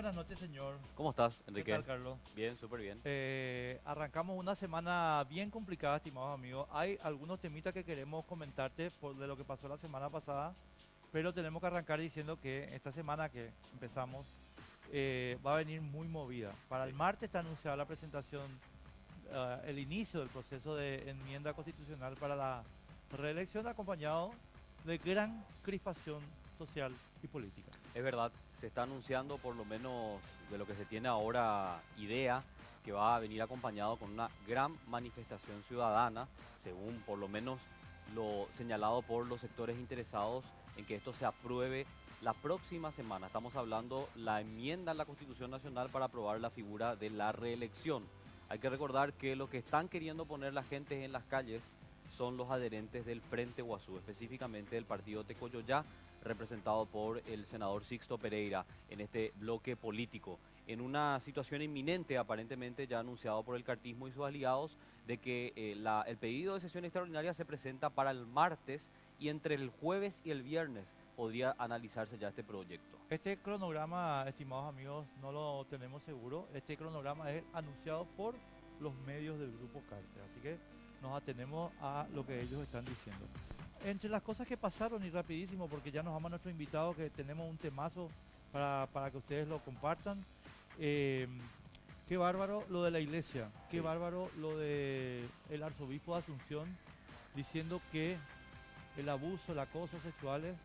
buenas noches, señor. ¿Cómo estás, ¿Qué Enrique? tal, Carlos? Bien, súper bien. Arrancamos una semana bien complicada, estimados amigos. Hay algunos temitas que queremos comentarte de lo que pasó la semana pasada, pero tenemos que arrancar diciendo que esta semana que empezamos va a venir muy movida. Para el Sí. martes está anunciada la presentación, el inicio del proceso de enmienda constitucional para la reelección, acompañado de gran crispación social y política. Es verdad, se está anunciando por lo menos de lo que se tiene ahora idea que va a venir acompañado con una gran manifestación ciudadana, según por lo menos lo señalado por los sectores interesados en que esto se apruebe la próxima semana. Estamos hablando la enmienda a la Constitución Nacional para aprobar la figura de la reelección. Hay que recordar que lo que están queriendo poner la gente en las calles son los adherentes del Frente Guazú, específicamente del partido Tecoyoyá, representado por el senador Sixto Pereira en este bloque político, en una situación inminente, aparentemente ya anunciado por el cartismo y sus aliados, de que el pedido de sesión extraordinaria se presenta para el martes y entre el jueves y el viernes podría analizarse ya este proyecto. Este cronograma, estimados amigos, no lo tenemos seguro. Este cronograma es anunciado por los medios del grupo Cárter, así que nos atenemos a lo que ellos están diciendo. Entre las cosas que pasaron, y rapidísimo, porque ya nos vamos a nuestro invitado, que tenemos un temazo para que ustedes lo compartan. Eh, Qué bárbaro lo de la iglesia, qué Sí. bárbaro lo de el arzobispo de Asunción diciendo que el abuso, el acoso sexuales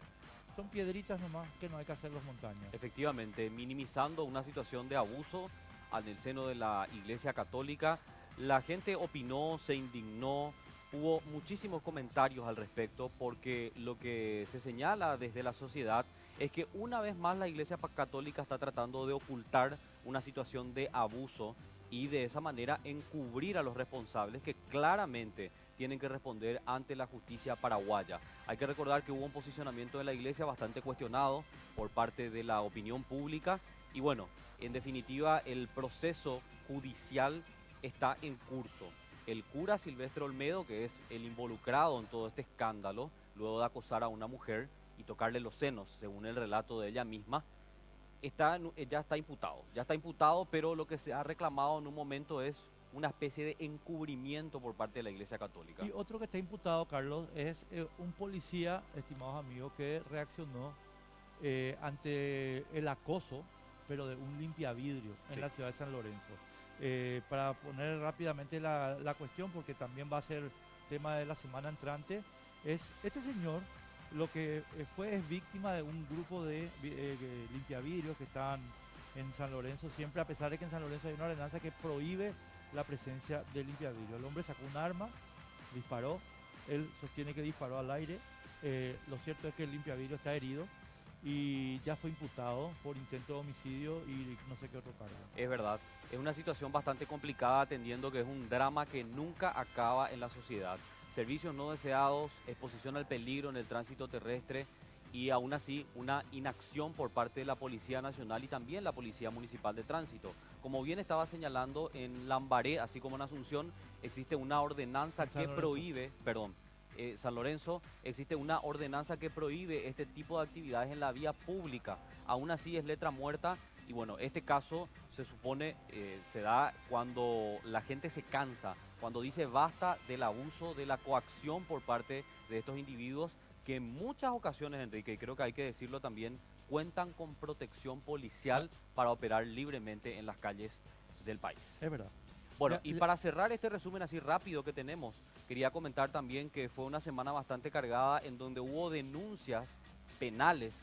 son piedritas nomás que no hay que hacer los montañas. Efectivamente, minimizando una situación de abuso en el seno de la Iglesia Católica, la gente opinó, se indignó, hubo muchísimos comentarios al respecto porque lo que se señala desde la sociedad es que una vez más la Iglesia Católica está tratando de ocultar una situación de abuso y de esa manera encubrir a los responsables que claramente tienen que responder ante la justicia paraguaya. Hay que recordar que hubo un posicionamiento de la Iglesia bastante cuestionado por parte de la opinión pública y bueno, en definitiva el proceso judicial está en curso. El cura Silvestre Olmedo, que es el involucrado en todo este escándalo, luego de acosar a una mujer y tocarle los senos, según el relato de ella misma, ya está imputado, pero lo que se ha reclamado en un momento es una especie de encubrimiento por parte de la Iglesia Católica. Y otro que está imputado, Carlos, es un policía, estimados amigos, que reaccionó ante el acoso, pero de un limpiavidrio en Sí. la ciudad de San Lorenzo. Para poner rápidamente la cuestión, porque también va a ser tema de la semana entrante, es este señor lo que fue es víctima de un grupo de limpiavidrios que están en San Lorenzo siempre, a pesar de que en San Lorenzo hay una ordenanza que prohíbe la presencia de limpiavidrio. El hombre sacó un arma, disparó, él sostiene que disparó al aire. Lo cierto es que el limpiavidrio está herido y ya fue imputado por intento de homicidio y no sé qué otro cargo. Es verdad, es una situación bastante complicada atendiendo que es un drama que nunca acaba en la sociedad. Servicios no deseados, exposición al peligro en el tránsito terrestre y aún así una inacción por parte de la Policía Nacional y también la Policía Municipal de Tránsito. Como bien estaba señalando, en Lambaré, así como en Asunción, existe una ordenanza En San que Lorenzo. prohíbe, perdón, San Lorenzo, existe una ordenanza que prohíbe este tipo de actividades en la vía pública. Aún así es letra muerta y bueno, este caso se supone se da cuando la gente se cansa, cuando dice basta del abuso, de la coacción por parte de estos individuos que en muchas ocasiones, Enrique, y creo que hay que decirlo también, cuentan con protección Ah, policial para operar libremente en las calles del país. es verdad. Bueno, Ya, y para cerrar este resumen así rápido que tenemos, quería comentar también que fue una semana bastante cargada en donde hubo denuncias penales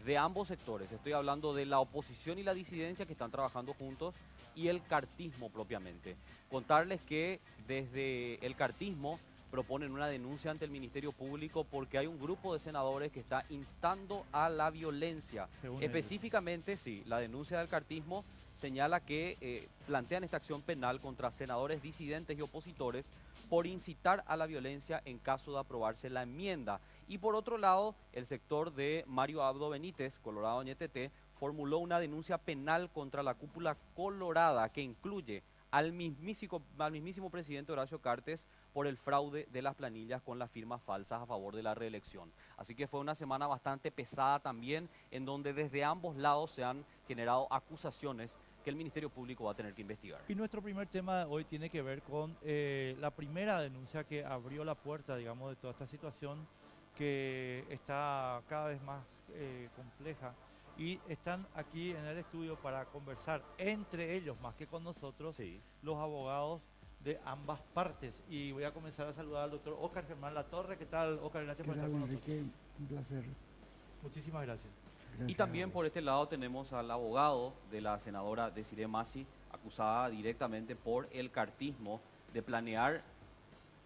de ambos sectores. Estoy hablando de la oposición y la disidencia que están trabajando juntos y el cartismo propiamente. Contarles que desde el cartismo proponen una denuncia ante el Ministerio Público porque hay un grupo de senadores que está instando a la violencia. según ellos. Específicamente, sí, la denuncia del cartismo señala que plantean esta acción penal contra senadores disidentes y opositores por incitar a la violencia en caso de aprobarse la enmienda. Y por otro lado, el sector de Mario Abdo Benítez, Colorado Ñeteté, formuló una denuncia penal contra la cúpula colorada que incluye al mismísimo presidente Horacio Cartes por el fraude de las planillas con las firmas falsas a favor de la reelección. Así que fue una semana bastante pesada también, en donde desde ambos lados se han generado acusaciones que el Ministerio Público va a tener que investigar. Y nuestro primer tema de hoy tiene que ver con la primera denuncia que abrió la puerta, digamos, de toda esta situación que está cada vez más compleja. Y están aquí en el estudio para conversar entre ellos, más que con nosotros, Sí. los abogados de ambas partes. Y voy a comenzar a saludar al doctor Óscar Germán Latorre. ¿Qué tal, Óscar? Gracias ¿Qué por estar tal, con nosotros. Enrique? Un placer. Muchísimas gracias. Y Gracias también a por vos. este lado tenemos al abogado de la senadora Desirée Masi, acusada directamente por el cartismo de planear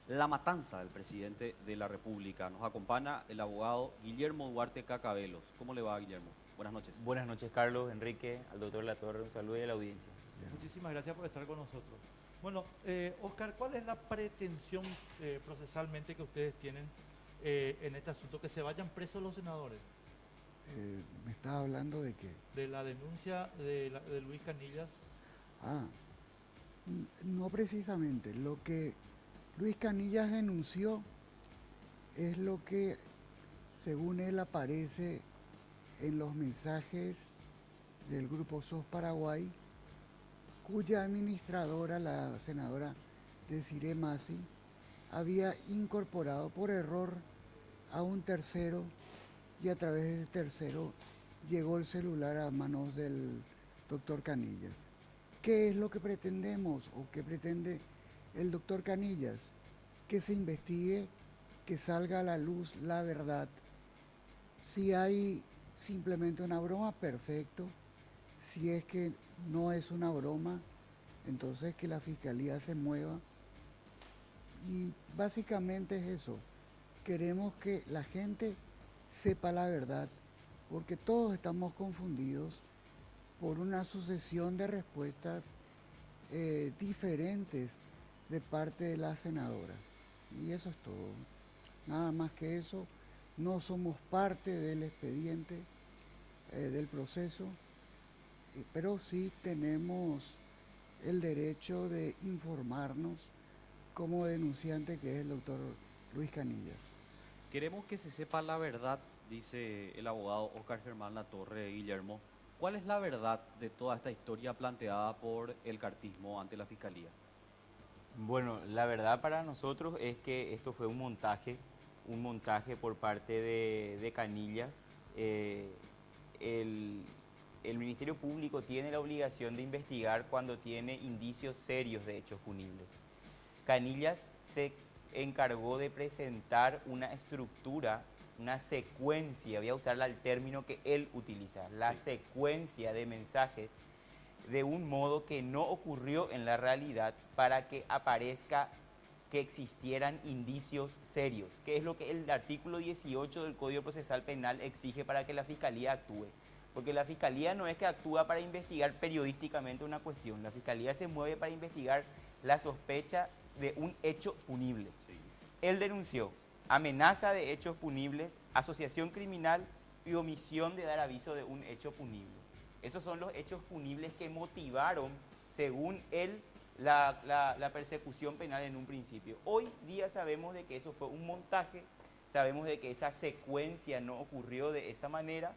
la matanza del presidente de la República. Nos acompaña el abogado Guillermo Duarte Cacabelos. ¿Cómo le va, Guillermo? Buenas noches. Buenas noches, Carlos, Enrique, al doctor Latorre, un saludo y a la audiencia. Muchísimas gracias por estar con nosotros. Bueno, Óscar, ¿cuál es la pretensión procesalmente que ustedes tienen en este asunto? ¿Que se vayan presos los senadores? ¿Me estás hablando de qué? De la denuncia de Luis Canillas. Ah, no precisamente. Lo que Luis Canillas denunció es lo que, según él, aparece en los mensajes del Grupo SOS Paraguay, cuya administradora, la senadora Desirée Masi, había incorporado por error a un tercero y a través del tercero llegó el celular a manos del doctor Canillas. ¿Qué es lo que pretendemos o qué pretende el doctor Canillas? Que se investigue, que salga a la luz la verdad. Si hay simplemente una broma, perfecto. Si es que no es una broma, entonces que la fiscalía se mueva. Y básicamente es eso. Queremos que la gente sepa la verdad, porque todos estamos confundidos por una sucesión de respuestas diferentes de parte de la senadora. Y eso es todo. Nada más que eso. No somos parte del expediente, del proceso, pero sí tenemos el derecho de informarnos como denunciante, que es el doctor Luis Canillas. Queremos que se sepa la verdad, dice el abogado Óscar Germán Latorre, Guillermo. ¿Cuál es la verdad de toda esta historia planteada por el cartismo ante la Fiscalía? Bueno, la verdad para nosotros es que esto fue un montaje por parte de Canillas. El Ministerio Público tiene la obligación de investigar cuando tiene indicios serios de hechos punibles. Canillas se encargó de presentar una estructura, una secuencia, voy a usar el término que él utiliza, la secuencia de mensajes de un modo que no ocurrió en la realidad para que aparezca que existieran indicios serios, que es lo que el artículo 18 del Código Procesal Penal exige para que la Fiscalía actúe. Porque la Fiscalía no es que actúa para investigar periodísticamente una cuestión, la Fiscalía se mueve para investigar la sospecha de un hecho punible. Él denunció amenaza de hechos punibles, asociación criminal y omisión de dar aviso de un hecho punible. Esos son los hechos punibles que motivaron, según él, la persecución penal en un principio. Hoy día sabemos de que eso fue un montaje, sabemos de que esa secuencia no ocurrió de esa manera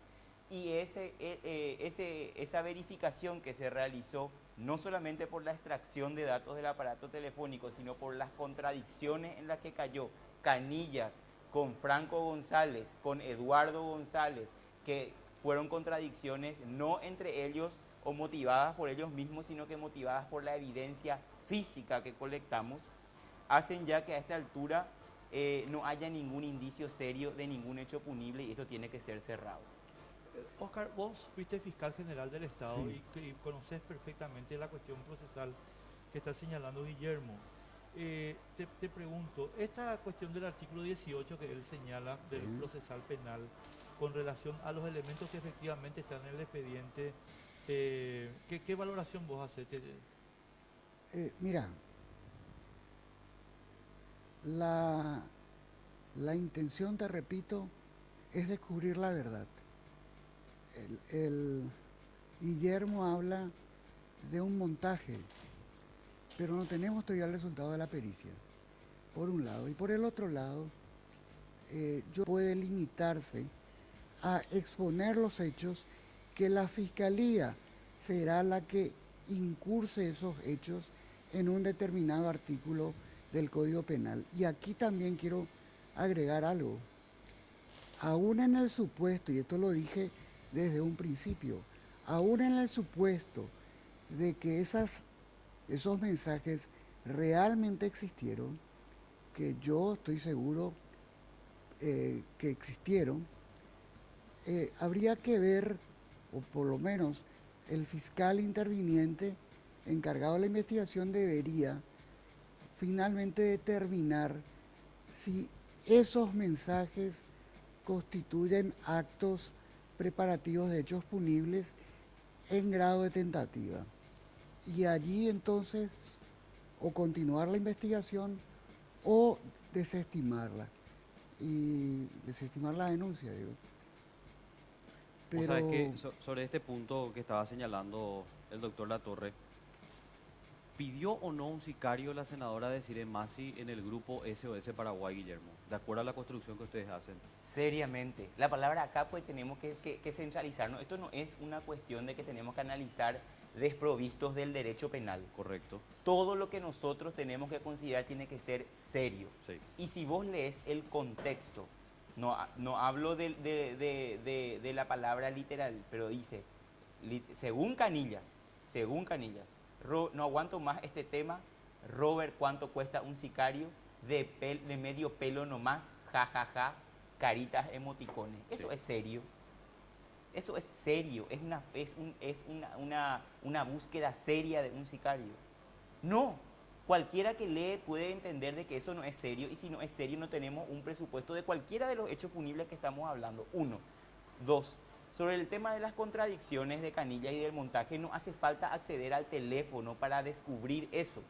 y esa verificación que se realizó no solamente por la extracción de datos del aparato telefónico, sino por las contradicciones en las que cayó Canillas con Franco González, con Eduardo González, que fueron contradicciones no entre ellos o motivadas por ellos mismos, sino que motivadas por la evidencia física que colectamos, hacen ya que a esta altura no haya ningún indicio serio de ningún hecho punible y esto tiene que ser cerrado. Óscar, vos fuiste fiscal general del Estado Sí. y conoces perfectamente la cuestión procesal que está señalando Guillermo. Te pregunto, esta cuestión del artículo 18 que él señala del Sí. procesal penal con relación a los elementos que efectivamente están en el expediente, ¿qué valoración vos haces? Mira, la intención, te repito, es descubrir la verdad. El Guillermo habla de un montaje. pero no tenemos todavía el resultado de la pericia, por un lado. Y por el otro lado, yo puede limitarse a exponer los hechos que la Fiscalía será la que incurse esos hechos en un determinado artículo del Código Penal. Y aquí también quiero agregar algo. Aún en el supuesto, y esto lo dije desde un principio, aún en el supuesto de que esos mensajes realmente existieron, que yo estoy seguro que existieron, habría que ver, o por lo menos el fiscal interviniente encargado de la investigación debería finalmente determinar si esos mensajes constituyen actos preparativos de hechos punibles en grado de tentativa. Y allí entonces o continuar la investigación o desestimarla. Y desestimar la denuncia, digo. O sea, es que sobre este punto que estaba señalando el doctor Latorre, ¿pidió o no un sicario la senadora Desirée Masi en el grupo SOS Paraguay, Guillermo? De acuerdo a la construcción que ustedes hacen. Seriamente. La palabra acá pues tenemos que centralizarnos. Esto no es una cuestión de que tenemos que analizar desprovistos del derecho penal. Correcto. Todo lo que nosotros tenemos que considerar tiene que ser serio. Sí. Y si vos lees el contexto, no hablo de la palabra literal, pero dice, según Canillas, no aguanto más este tema, Robert, ¿cuánto cuesta un sicario? De medio pelo nomás, jajaja, caritas emoticones. Eso Sí. es serio. Eso es serio, es una búsqueda seria de un sicario. No, cualquiera que lee puede entender de que eso no es serio, y si no es serio no tenemos un presupuesto de cualquiera de los hechos punibles que estamos hablando. Uno. Dos, sobre el tema de las contradicciones de Canilla y del montaje, no hace falta acceder al teléfono para descubrir eso,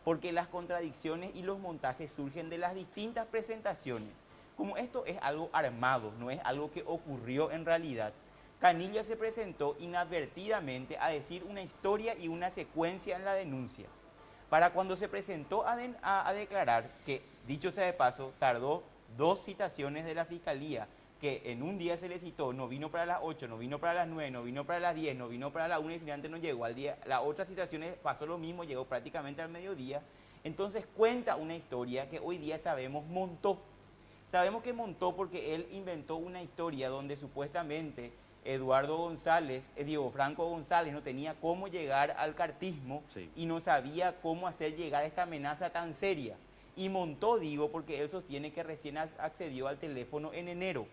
porque las contradicciones y los montajes surgen de las distintas presentaciones. Como esto es algo armado, no es algo que ocurrió en realidad, Canilla se presentó inadvertidamente a decir una historia y una secuencia en la denuncia. Para cuando se presentó a declarar, que dicho sea de paso, tardó 2 citaciones de la Fiscalía, que en un día se le citó, no vino para las 8, no vino para las 9, no vino para las 10, no vino para las 1 y finalmente no llegó al día. Las otras citaciones pasó lo mismo, llegó prácticamente al mediodía. Entonces cuenta una historia que hoy día sabemos montó. Sabemos que montó porque él inventó una historia donde supuestamente Diego Franco González no tenía cómo llegar al cartismo, Sí. y no sabía cómo hacer llegar esta amenaza tan seria. Y montó, digo, porque él sostiene que recién accedió al teléfono en enero.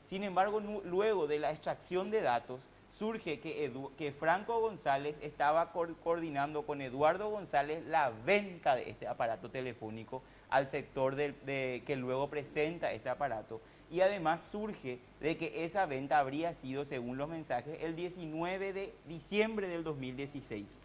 Sin embargo, luego de la extracción de datos, surge que Franco González estaba coordinando con Eduardo González la venta de este aparato telefónico al sector que luego presenta este aparato. Y además surge de que esa venta habría sido, según los mensajes, el 19 de diciembre del 2016.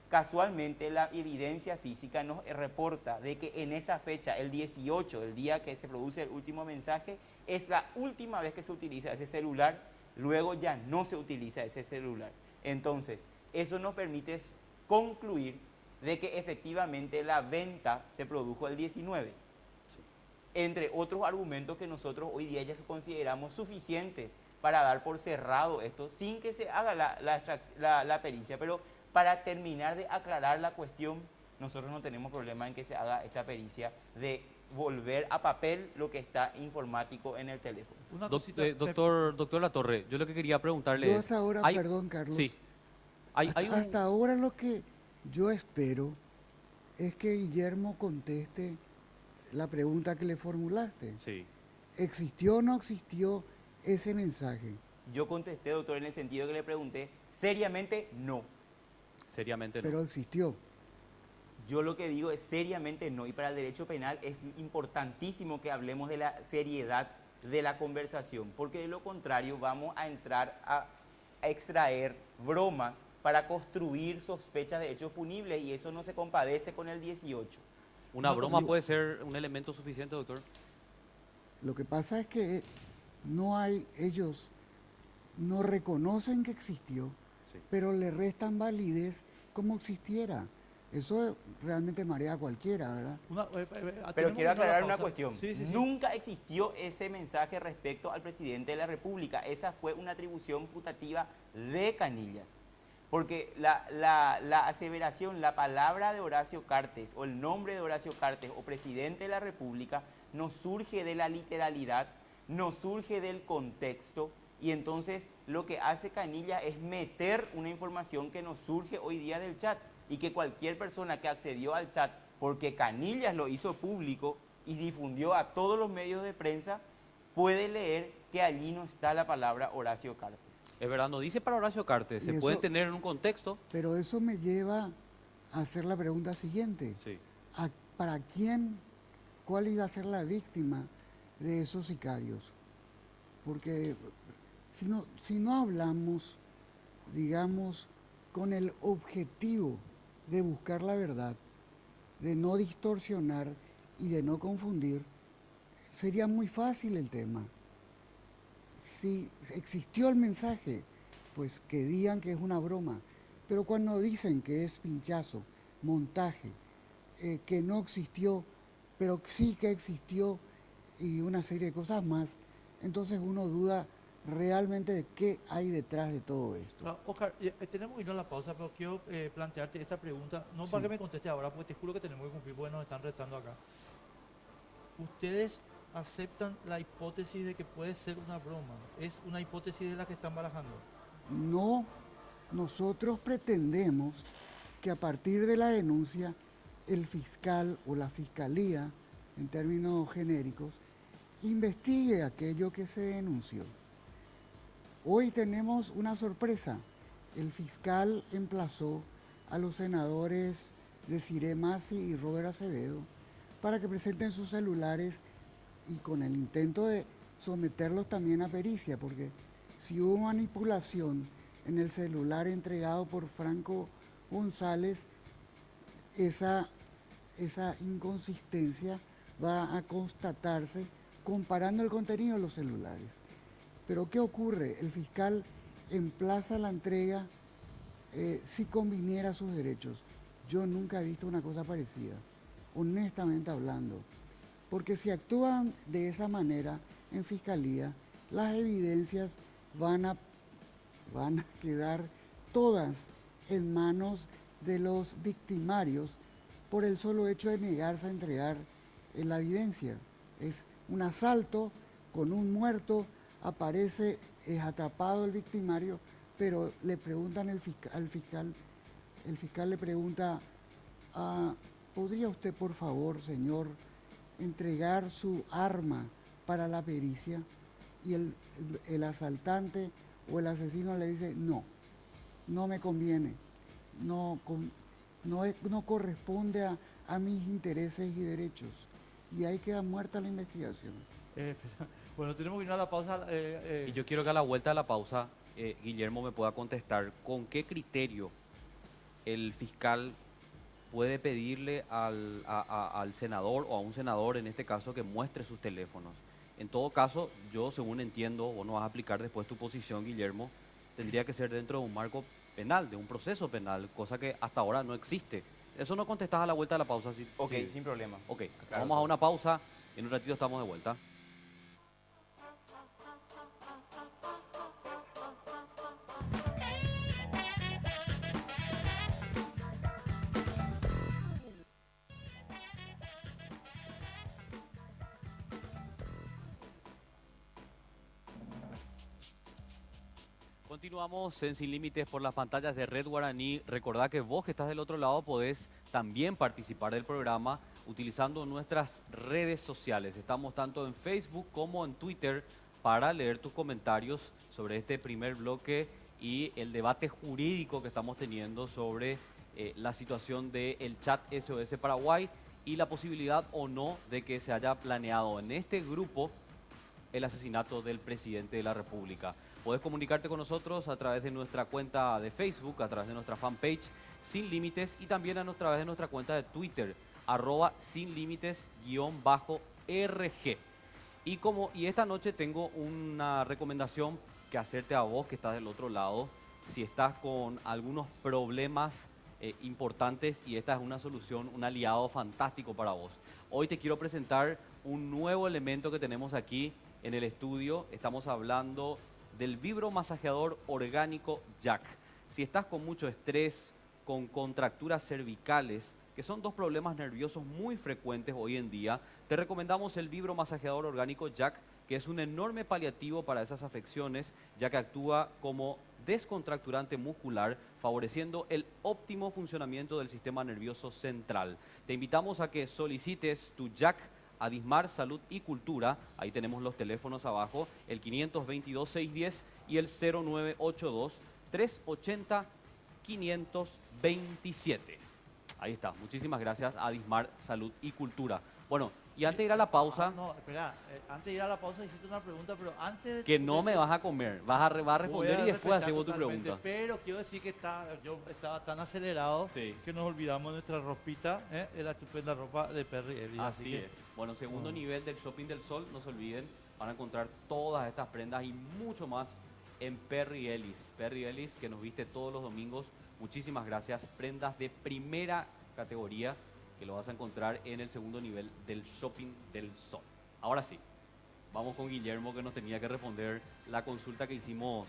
Casualmente, la evidencia física nos reporta de que en esa fecha, el 18, el día que se produce el último mensaje, es la última vez que se utiliza ese celular, luego ya no se utiliza ese celular. Entonces, eso nos permite concluir de que efectivamente la venta se produjo el 19. Entre otros argumentos que nosotros hoy día ya consideramos suficientes para dar por cerrado esto, sin que se haga la pericia. Pero para terminar de aclarar la cuestión, nosotros no tenemos problema en que se haga esta pericia de volver a papel lo que está informático en el teléfono. Una cosita, Doctor Latorre, yo lo que quería preguntarle Yo es... hasta ahora, hay- perdón Carlos, Sí. Hay un... hasta ahora lo que yo espero es que Guillermo conteste la pregunta que le formulaste. Sí. ¿Existió o no existió ese mensaje? Yo contesté, doctor, en el sentido que le pregunté, seriamente no. Seriamente no. Pero existió. Yo lo que digo es seriamente no, y para el derecho penal es importantísimo que hablemos de la seriedad de la conversación, porque de lo contrario vamos a entrar a extraer bromas para construir sospechas de hechos punibles, y eso no se compadece con el 18. ¿Una No, broma sí. puede ser un elemento suficiente, doctor? Lo que pasa es que ellos no reconocen que existió, Sí. pero le restan validez como existiera. Eso realmente marea a cualquiera, ¿verdad? Pero tenemos quiero una aclarar una pausa. cuestión. Sí, sí, sí. Nunca existió ese mensaje respecto al presidente de la República. Esa fue una atribución putativa de Canillas. Porque la aseveración, la palabra de Horacio Cartes o el nombre de Horacio Cartes o presidente de la República no surge de la literalidad, no surge del contexto. Y entonces lo que hace Canillas es meter una información que nos surge hoy día del chat. Y que cualquier persona que accedió al chat, porque Canillas lo hizo público y difundió a todos los medios de prensa, puede leer que allí no está la palabra Horacio Cartes. Es verdad, no dice para Horacio Cartes, Y se eso- puede tener en un contexto. Pero eso me lleva a hacer la pregunta siguiente. Sí. ¿Para quién, cuál iba a ser la víctima de esos sicarios? Porque si no hablamos, digamos, con el objetivo de buscar la verdad, de no distorsionar y de no confundir, sería muy fácil el tema. Si existió el mensaje, pues que digan que es una broma, pero cuando dicen que es pinchazo, montaje, que no existió, pero sí que existió y una serie de cosas más, entonces uno duda realmente de qué hay detrás de todo esto. Oscar, tenemos que ir a la pausa, pero quiero plantearte esta pregunta, no Sí. para que me conteste ahora, porque te juro que tenemos que cumplir, porque nos están retando acá. ¿Ustedes aceptan la hipótesis de que puede ser una broma? ¿Es una hipótesis de la que están barajando? No, nosotros pretendemos que a partir de la denuncia, el fiscal o la fiscalía, en términos genéricos, investigue aquello que se denunció. Hoy tenemos una sorpresa. El fiscal emplazó a los senadores Desiré Masi y Robert Acevedo para que presenten sus celulares y con el intento de someterlos también a pericia, porque si hubo manipulación en el celular entregado por Franco González, esa inconsistencia va a constatarse comparando el contenido de los celulares. Pero ¿qué ocurre? El fiscal emplaza la entrega si conviniera sus derechos. Yo nunca he visto una cosa parecida, honestamente hablando. Porque si actúan de esa manera en fiscalía, las evidencias van a quedar todas en manos de los victimarios por el solo hecho de negarse a entregar la evidencia. Es un asalto con un muerto, aparece, es atrapado el victimario, pero le preguntan al fiscal, el fiscal le pregunta, ¿podría usted por favor, señor, entregar su arma para la pericia? Y el asaltante o el asesino le dice, no me conviene, no corresponde a mis intereses y derechos. Y ahí queda muerta la investigación. Bueno, tenemos que ir a la pausa. Y yo quiero que a la vuelta de la pausa, Guillermo me pueda contestar con qué criterio el fiscal puede pedirle al senador o a un senador, en este caso, que muestre sus teléfonos. En todo caso, yo según entiendo, vos no vas a aplicar después tu posición, Guillermo, tendría que ser dentro de un marco penal, de un proceso penal, cosa que hasta ahora no existe. Eso no contestás a la vuelta de la pausa. Ok, sí. sin problema. Ok, Claro, vamos a una pausa, en un ratito estamos de vuelta. Continuamos en Sin Límites por las pantallas de Red Guaraní. Recordá que vos que estás del otro lado podés también participar del programa utilizando nuestras redes sociales. Estamos tanto en Facebook como en Twitter para leer tus comentarios sobre este primer bloque y el debate jurídico que estamos teniendo sobre la situación del chat SOS Paraguay y la posibilidad o no de que se haya planeado en este grupo el asesinato del presidente de la República. Puedes comunicarte con nosotros a través de nuestra cuenta de Facebook, a través de nuestra fanpage Sin Límites y también a través de nuestra cuenta de Twitter, @sinlímites_RG. Y esta noche tengo una recomendación que hacerte a vos que estás del otro lado. Si estás con algunos problemas importantes y esta es una solución, un aliado fantástico para vos. Hoy te quiero presentar un nuevo elemento que tenemos aquí en el estudio. Estamos hablando del vibromasajeador orgánico Jack. Si estás con mucho estrés, con contracturas cervicales, que son dos problemas nerviosos muy frecuentes hoy en día, te recomendamos el vibromasajeador orgánico Jack, que es un enorme paliativo para esas afecciones, ya que actúa como descontracturante muscular, favoreciendo el óptimo funcionamiento del sistema nervioso central. Te invitamos a que solicites tu Jack a Dismar Salud y Cultura. Ahí tenemos los teléfonos abajo, el 522-610 y el 0982-380-527. Ahí está. Muchísimas gracias a Dismar Salud y Cultura. Bueno, y antes de ir a la pausa, No, espera, antes de ir a la pausa hiciste una pregunta, pero antes... que no me vas a comer, vas a responder y después hacemos tu totalmente, pregunta. Pero quiero decir que yo estaba tan acelerado Sí. que nos olvidamos de nuestra ropita, de la estupenda ropa de Perry Ellis. Así es. Bueno, segundo nivel del Shopping del Sol, no se olviden, van a encontrar todas estas prendas y mucho más en Perry Ellis. Perry Ellis, que nos viste todos los domingos. Muchísimas gracias. Prendas de primera categoría que lo vas a encontrar en el segundo nivel del Shopping del Sol. Ahora sí, vamos con Guillermo, que nos tenía que responder la consulta que hicimos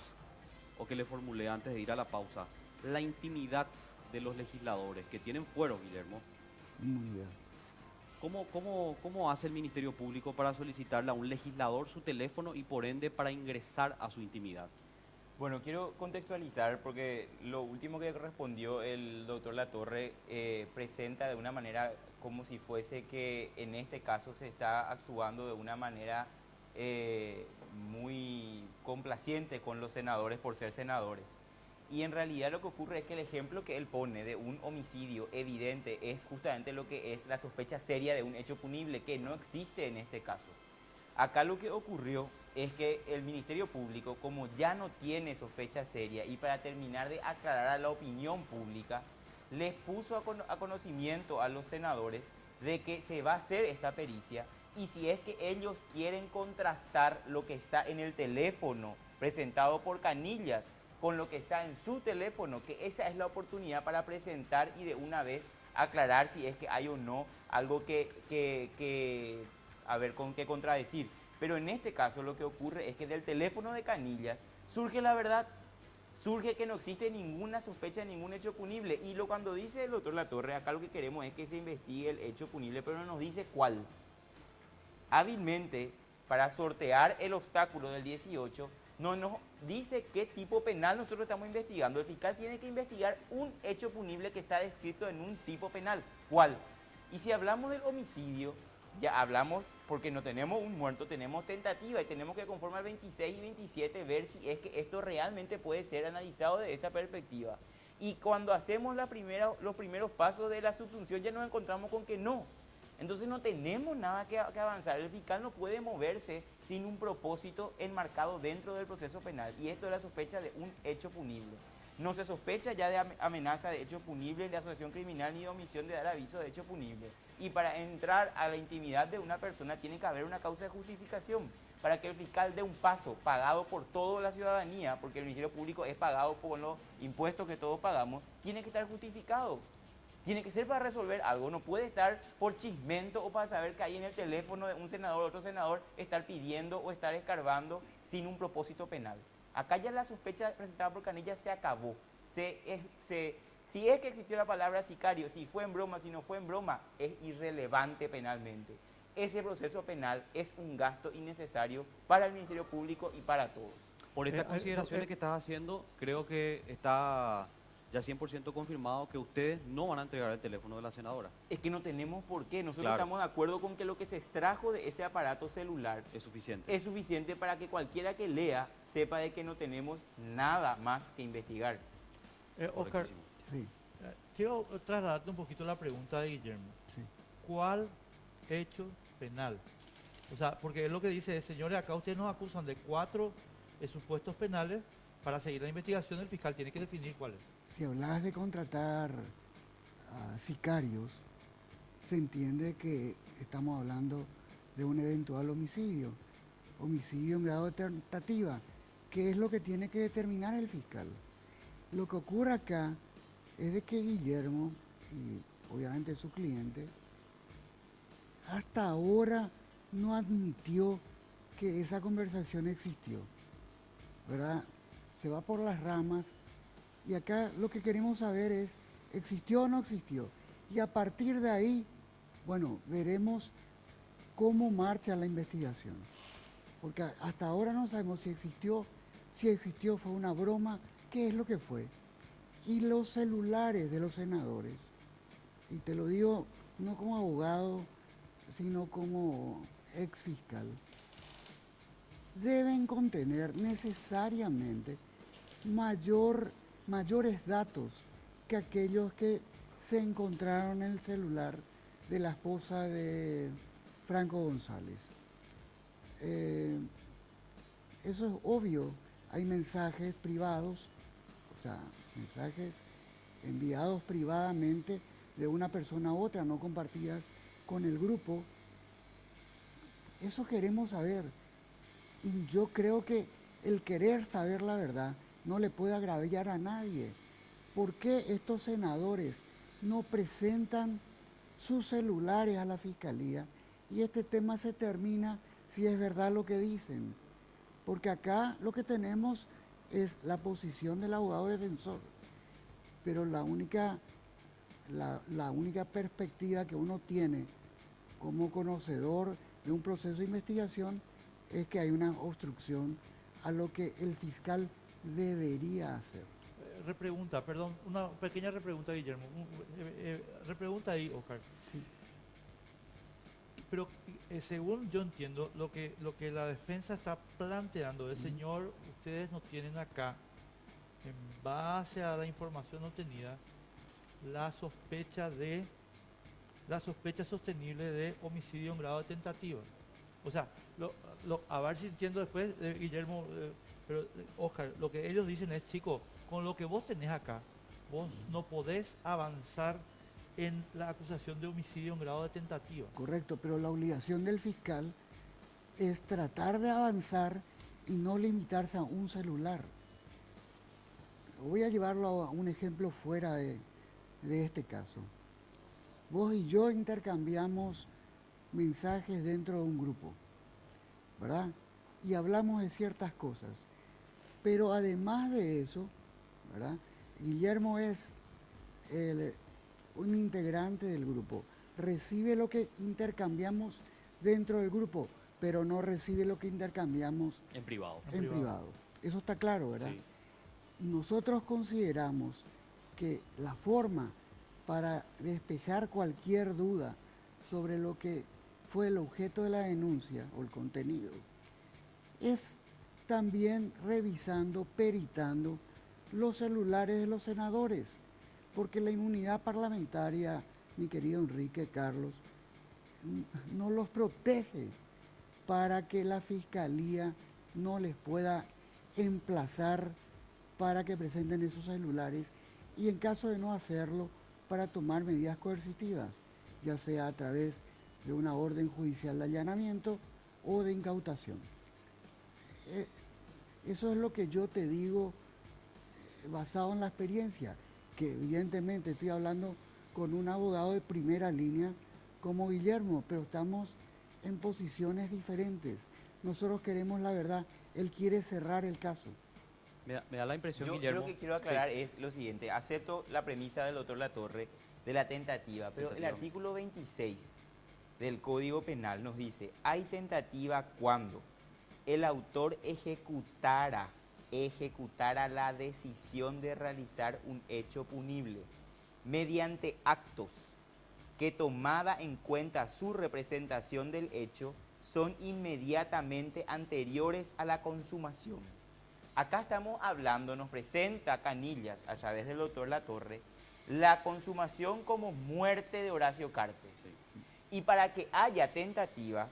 o que le formulé antes de ir a la pausa. La intimidad de los legisladores que tienen fuero, Guillermo. Inmunidad. ¿Cómo hace el Ministerio Público para solicitarle a un legislador su teléfono y por ende para ingresar a su intimidad? Bueno, quiero contextualizar porque lo último que respondió el doctor Latorre presenta de una manera como si fuese que en este caso se está actuando de una manera muy complaciente con los senadores por ser senadores. Y en realidad lo que ocurre es que el ejemplo que él pone de un homicidio evidente es justamente lo que es la sospecha seria de un hecho punible que no existe en este caso. Acá lo que ocurrió es que el Ministerio Público, como ya no tiene sospecha seria y para terminar de aclarar a la opinión pública, les puso a conocimiento a los senadores de que se va a hacer esta pericia y si es que ellos quieren contrastar lo que está en el teléfono presentado por Canillas con lo que está en su teléfono, que esa es la oportunidad para presentar y de una vez aclarar si es que hay o no algo con qué contradecir. Pero en este caso lo que ocurre es que del teléfono de Canillas surge la verdad, surge que no existe ninguna sospecha, ningún hecho punible. Y cuando dice el doctor Latorre, acá lo que queremos es que se investigue el hecho punible, pero no nos dice cuál. Hábilmente, para sortear el obstáculo del 18, no nos dice qué tipo penal nosotros estamos investigando. El fiscal tiene que investigar un hecho punible que está descrito en un tipo penal. ¿Cuál? Y si hablamos del homicidio, ya hablamos, porque no tenemos un muerto, tenemos tentativa y tenemos que conforme al 26 y 27 ver si es que esto realmente puede ser analizado de esta perspectiva. Y cuando hacemos los primeros pasos de la subsunción ya nos encontramos con que no. Entonces no tenemos nada que avanzar. El fiscal no puede moverse sin un propósito enmarcado dentro del proceso penal. Y esto es la sospecha de un hecho punible. No se sospecha ya de amenaza de hecho punible, de asociación criminal ni de omisión de dar aviso de hecho punible. Y para entrar a la intimidad de una persona tiene que haber una causa de justificación para que el fiscal dé un paso pagado por toda la ciudadanía, porque el Ministerio Público es pagado por los impuestos que todos pagamos, tiene que estar justificado. Tiene que ser para resolver algo, no puede estar por chismento o para saber que ahí en el teléfono de un senador o otro senador estar pidiendo o estar escarbando sin un propósito penal. Acá ya la sospecha presentada por Canillas se acabó. Si es que existió la palabra sicario, si fue en broma, si no fue en broma, es irrelevante penalmente. Ese proceso penal es un gasto innecesario para el Ministerio Público y para todos. Por estas consideraciones que estás haciendo, creo que está ya 100% confirmado que ustedes no van a entregar el teléfono de la senadora. Es que no tenemos por qué. Nosotros Claro. estamos de acuerdo con que lo que se extrajo de ese aparato celular Es suficiente. es suficiente para que cualquiera que lea sepa de que no tenemos nada más que investigar. Oscar, Correctísimo. Sí, quiero trasladarte un poquito la pregunta de Guillermo. sí. ¿Cuál hecho penal? O sea, porque es lo que dice, señores, acá ustedes nos acusan de 4 supuestos penales. Para seguir la investigación, el fiscal tiene que definir cuáles. Si hablas de contratar a sicarios, se entiende que estamos hablando de un eventual homicidio en grado de tentativa, que es lo que tiene que determinar el fiscal. Lo que ocurre acá es de que Guillermo, y obviamente su cliente, hasta ahora no admitió que esa conversación existió, ¿verdad? Se va por las ramas y acá lo que queremos saber es, ¿existió o no existió? Y a partir de ahí, bueno, veremos cómo marcha la investigación. Porque hasta ahora no sabemos si existió fue una broma, qué es lo que fue. Y los celulares de los senadores, y te lo digo no como abogado, sino como ex fiscal, deben contener necesariamente mayores datos que aquellos que se encontraron en el celular de la esposa de Franco González. Eso es obvio, hay mensajes privados, o sea, mensajes enviados privadamente de una persona a otra, no compartidas con el grupo. Eso queremos saber. Y yo creo que el querer saber la verdad no le puede agraviar a nadie. ¿Por qué estos senadores no presentan sus celulares a la fiscalía y este tema se termina si es verdad lo que dicen? Porque acá lo que tenemos es la posición del abogado defensor, pero la única perspectiva que uno tiene como conocedor de un proceso de investigación es que hay una obstrucción a lo que el fiscal debería hacer. Repregunta, perdón, una pequeña repregunta, Guillermo. Repregunta ahí, Oscar. Sí. Pero según yo entiendo, lo que la defensa está planteando es, señor, ustedes no tienen acá, en base a la información obtenida, la sospecha sostenible de homicidio en grado de tentativa. O sea, a ver si entiendo después, Guillermo, pero Oscar, lo que ellos dicen es, chico, con lo que vos tenés acá, vos no podés avanzar en la acusación de homicidio en grado de tentativa. Correcto, pero la obligación del fiscal es tratar de avanzar y no limitarse a un celular. Voy a llevarlo a un ejemplo fuera de este caso. Vos y yo intercambiamos mensajes dentro de un grupo, ¿verdad? Y hablamos de ciertas cosas. Pero además de eso, ¿verdad? Guillermo es un integrante del grupo. Recibe lo que intercambiamos dentro del grupo, pero no recibe lo que intercambiamos En privado. en privado. Eso está claro, ¿verdad? Sí. Y nosotros consideramos que la forma para despejar cualquier duda sobre lo que fue el objeto de la denuncia o el contenido es también revisando, peritando los celulares de los senadores, porque la inmunidad parlamentaria, mi querido Enrique, Carlos, no los protege para que la fiscalía no les pueda emplazar para que presenten esos celulares y en caso de no hacerlo, para tomar medidas coercitivas, ya sea a través de una orden judicial de allanamiento o de incautación. Eso es lo que yo te digo basado en la experiencia, que evidentemente estoy hablando con un abogado de primera línea como Guillermo, pero estamos en posiciones diferentes. Nosotros queremos la verdad, él quiere cerrar el caso. Me da la impresión, Yo Guillermo. lo que quiero aclarar es lo siguiente. Acepto la premisa del doctor Latorre de la tentativa, pero el artículo 26 del Código Penal nos dice, hay tentativa cuando el autor ejecutara la decisión de realizar un hecho punible mediante actos que, tomada en cuenta su representación del hecho, son inmediatamente anteriores a la consumación. Acá estamos hablando, nos presenta Canillas a través del doctor Latorre, la consumación como muerte de Horacio Cartes. Y para que haya tentativa,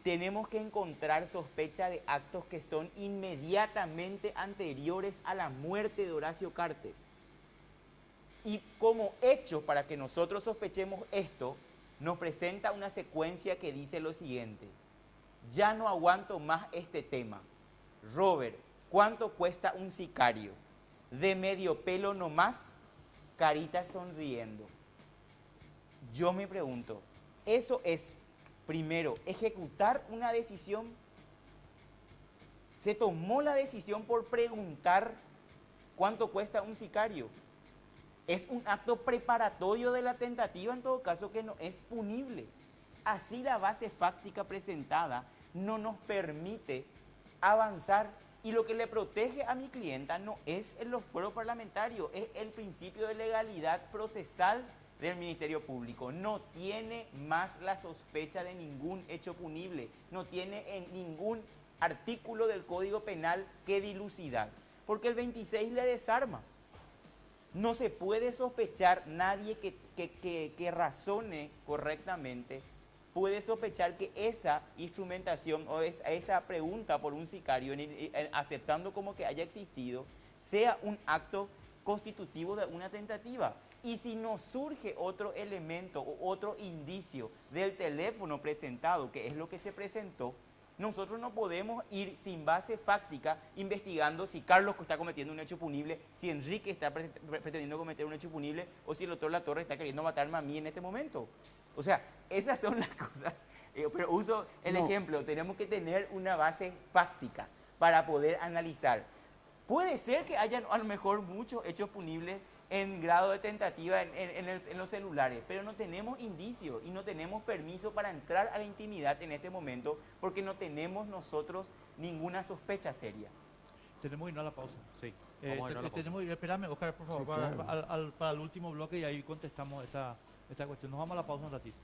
tenemos que encontrar sospecha de actos que son inmediatamente anteriores a la muerte de Horacio Cartes. Y como hecho para que nosotros sospechemos esto, nos presenta una secuencia que dice lo siguiente. Ya no aguanto más este tema. Robert, ¿cuánto cuesta un sicario? De medio pelo nomás, caritas sonriendo. Yo me pregunto, ¿eso es, primero, ejecutar una decisión? ¿Se tomó la decisión por preguntar cuánto cuesta un sicario? Es un acto preparatorio de la tentativa, en todo caso, que no es punible. Así la base fáctica presentada no nos permite avanzar, y lo que le protege a mi clienta no es el fuero parlamentario, es el principio de legalidad procesal del Ministerio Público. No tiene más la sospecha de ningún hecho punible, no tiene en ningún artículo del Código Penal que dilucidar, porque el 26 le desarma. No se puede sospechar, nadie que razone correctamente puede sospechar que esa instrumentación o esa pregunta por un sicario, aceptando como que haya existido, sea un acto constitutivo de una tentativa. Y si nos surge otro elemento o otro indicio del teléfono presentado, que es lo que se presentó, nosotros no podemos ir sin base fáctica investigando si Carlos está cometiendo un hecho punible, si Enrique está pretendiendo cometer un hecho punible o si el doctor Latorre está queriendo matarme a mí en este momento. O sea, esas son las cosas. Pero uso el ejemplo, tenemos que tener una base fáctica para poder analizar. Puede ser que haya a lo mejor muchos hechos punibles en grado de tentativa en los celulares, pero no tenemos indicios y no tenemos permiso para entrar a la intimidad en este momento porque no tenemos nosotros ninguna sospecha seria. Tenemos que ir a la pausa. Sí, vamos a ir a la pausa. Espérame, Oscar, por favor, Sí, claro. para el último bloque y ahí contestamos esta cuestión. Nos vamos a la pausa un ratito.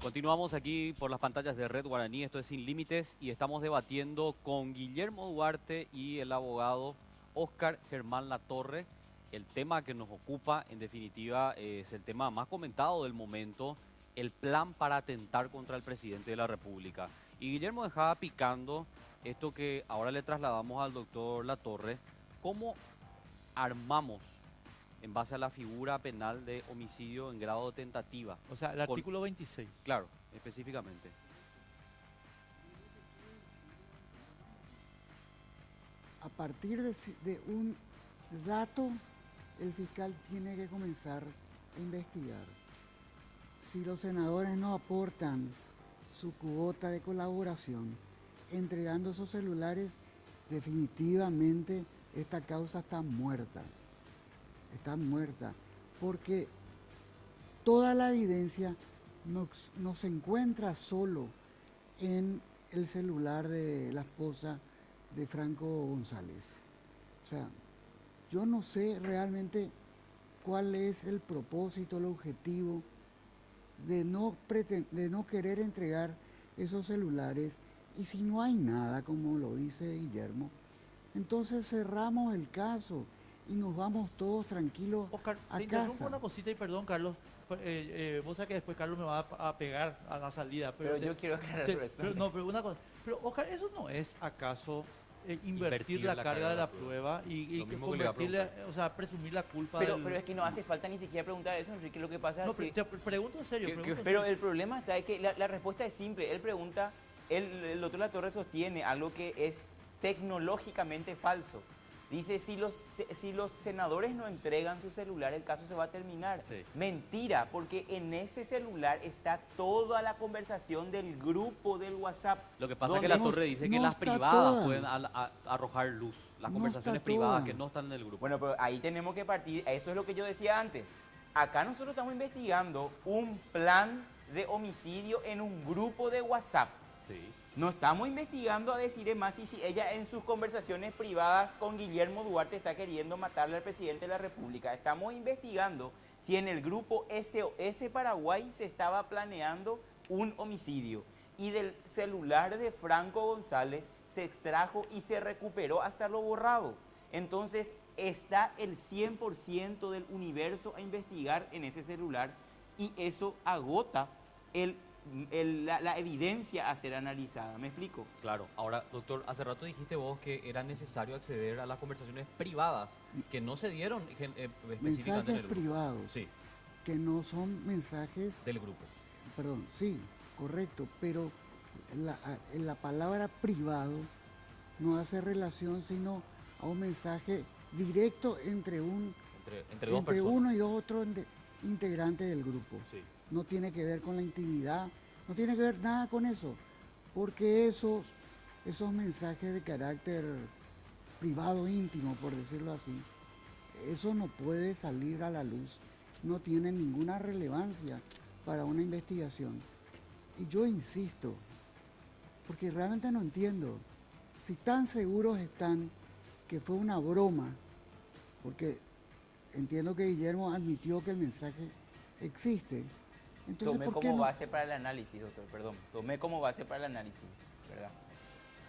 Continuamos aquí por las pantallas de Red Guaraní, esto es Sin Límites, y estamos debatiendo con Guillermo Duarte y el abogado Óscar Germán Latorre. El tema que nos ocupa, en definitiva, es el tema más comentado del momento, el plan para atentar contra el presidente de la República. Y Guillermo dejaba picando esto que ahora le trasladamos al doctor Latorre, ¿cómo armamos en base a la figura penal de homicidio en grado de tentativa? O sea, el artículo 26. Claro, específicamente. A partir de un dato, el fiscal tiene que comenzar a investigar. Si los senadores no aportan su cuota de colaboración, entregando esos celulares, definitivamente esta causa está muerta. Está muerta, porque toda la evidencia no se encuentra solo en el celular de la esposa de Franco González. O sea, yo no sé realmente cuál es el propósito, el objetivo de no querer entregar esos celulares, y si no hay nada, como lo dice Guillermo, entonces cerramos el caso y nos vamos todos tranquilos Oscar, a te interrumpo casa. una cosita y perdón, Carlos. Vos sabés que después Carlos me va a pegar a la salida. Pero yo quiero aclarar esto. Pero una cosa. Pero Oscar, ¿eso no es acaso invertir la carga de la prueba y Lo mismo que le iba a convertirle, o sea, presumir la culpa Pero del... es que no hace falta ni siquiera preguntar eso, Enrique. Lo que pasa No, es pero que... te pregunto en serio. Pero el problema está en que la respuesta es simple. Él pregunta, el doctor Latorre sostiene algo que es tecnológicamente falso. Dice, si los senadores no entregan su celular, el caso se va a terminar. Sí. Mentira, porque en ese celular está toda la conversación del grupo del WhatsApp. Lo que pasa es que donde- Latorre dice que no las está privadas toda. pueden arrojar luz. Las No conversaciones está privadas toda. que no están en el grupo. Bueno, pero ahí tenemos que partir, eso es lo que yo decía antes. Acá nosotros estamos investigando un plan de homicidio en un grupo de WhatsApp. Sí. No estamos investigando a decir más si ella en sus conversaciones privadas con Guillermo Duarte está queriendo matarle al presidente de la República. Estamos investigando si en el grupo SOS Paraguay se estaba planeando un homicidio. Y del celular de Franco González se extrajo y se recuperó hasta lo borrado. Entonces está el 100% del universo a investigar en ese celular, y eso agota el la evidencia a ser analizada. ¿Me explico? Claro. Ahora, doctor, hace rato dijiste vos que era necesario acceder a las conversaciones privadas que no se dieron específicamente en Mensajes el grupo. privados, Sí, que no son mensajes, del grupo. perdón, sí, correcto, pero la palabra privado no hace relación sino a un mensaje directo entre Entre dos personas. uno y otro integrante del grupo. Sí. No tiene que ver con la intimidad, no tiene que ver nada con eso, porque esos mensajes de carácter privado, íntimo, por decirlo así, eso no puede salir a la luz, no tiene ninguna relevancia para una investigación. Y yo insisto, porque realmente no entiendo, si tan seguros están que fue una broma, porque entiendo que Guillermo admitió que el mensaje existe, entonces Tomé ¿por qué como no? base para el análisis, doctor, perdón. Tomé como base para el análisis, ¿verdad?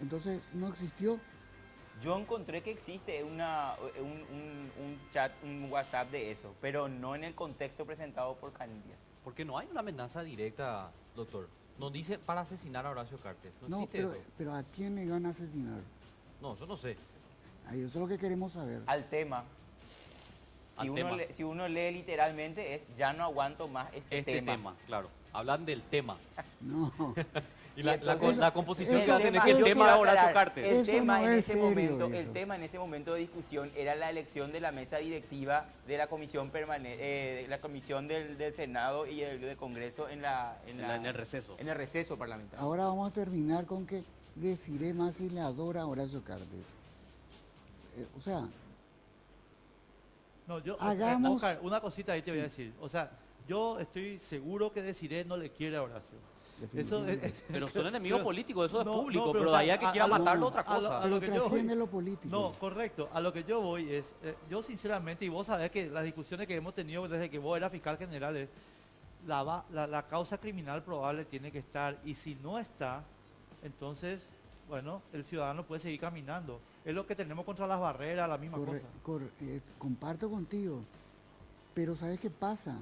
Entonces no existió. Yo encontré que existe un chat, un WhatsApp de eso, pero no en el contexto presentado por Canillas. Porque no hay una amenaza directa, doctor. No dice para asesinar a Horacio Cartes. No, No, existe pero, eso. pero ¿a quién le iban a asesinar? No, eso no sé. Ahí eso es lo que queremos saber. Al tema. Al tema. Si uno lee literalmente es ya no aguanto más este tema. Claro. Hablan del tema. No, Y la entonces, composición eso- que hacen es tema- que el eso- tema de Horacio aclarar, Cartes. El Eso tema no en es ese serio, momento, viejo. el tema en ese momento de discusión era la elección de la mesa directiva de la comisión permanente, la comisión del Senado y del Congreso en el receso. En el receso parlamentario. ahora vamos a terminar con que Desiree Masi le adora a Horacio Cartes. O sea, No, yo, Hagamos- Oscar, una cosita ahí te voy a Sí. decir. O sea, yo estoy seguro que Desiree no le quiere a Horacio. Eso definitivamente. Pero son enemigos pero- políticos, eso es no, público. no, pero de pero ahí a que quiera no, matarlo, no, otra a lo- cosa. a lo Pero que yo trasciende voy- lo político. No, correcto. A lo que yo voy es, yo sinceramente, y vos sabés que las discusiones que hemos tenido desde que vos eras fiscal general, es la causa criminal probable tiene que estar, y si no está, entonces, bueno, el ciudadano puede seguir caminando. Es lo que tenemos contra las barreras, la misma cosa. Comparto contigo, pero ¿sabes qué pasa?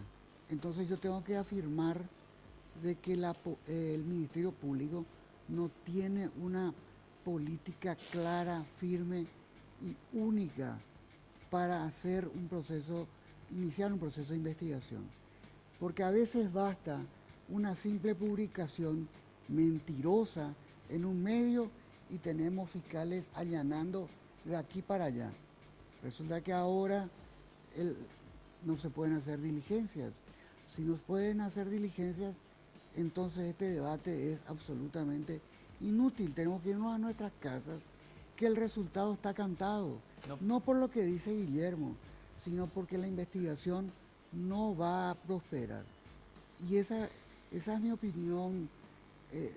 Entonces yo tengo que afirmar de que el Ministerio Público no tiene una política clara, firme y única para iniciar un proceso de investigación. Porque a veces basta una simple publicación mentirosa en un medio y tenemos fiscales allanando de aquí para allá. Resulta que ahora no se pueden hacer diligencias. Si no pueden hacer diligencias, entonces este debate es absolutamente inútil. Tenemos que irnos a nuestras casas, que el resultado está cantado. No por lo que dice Guillermo, sino porque la investigación no va a prosperar. Y esa es mi opinión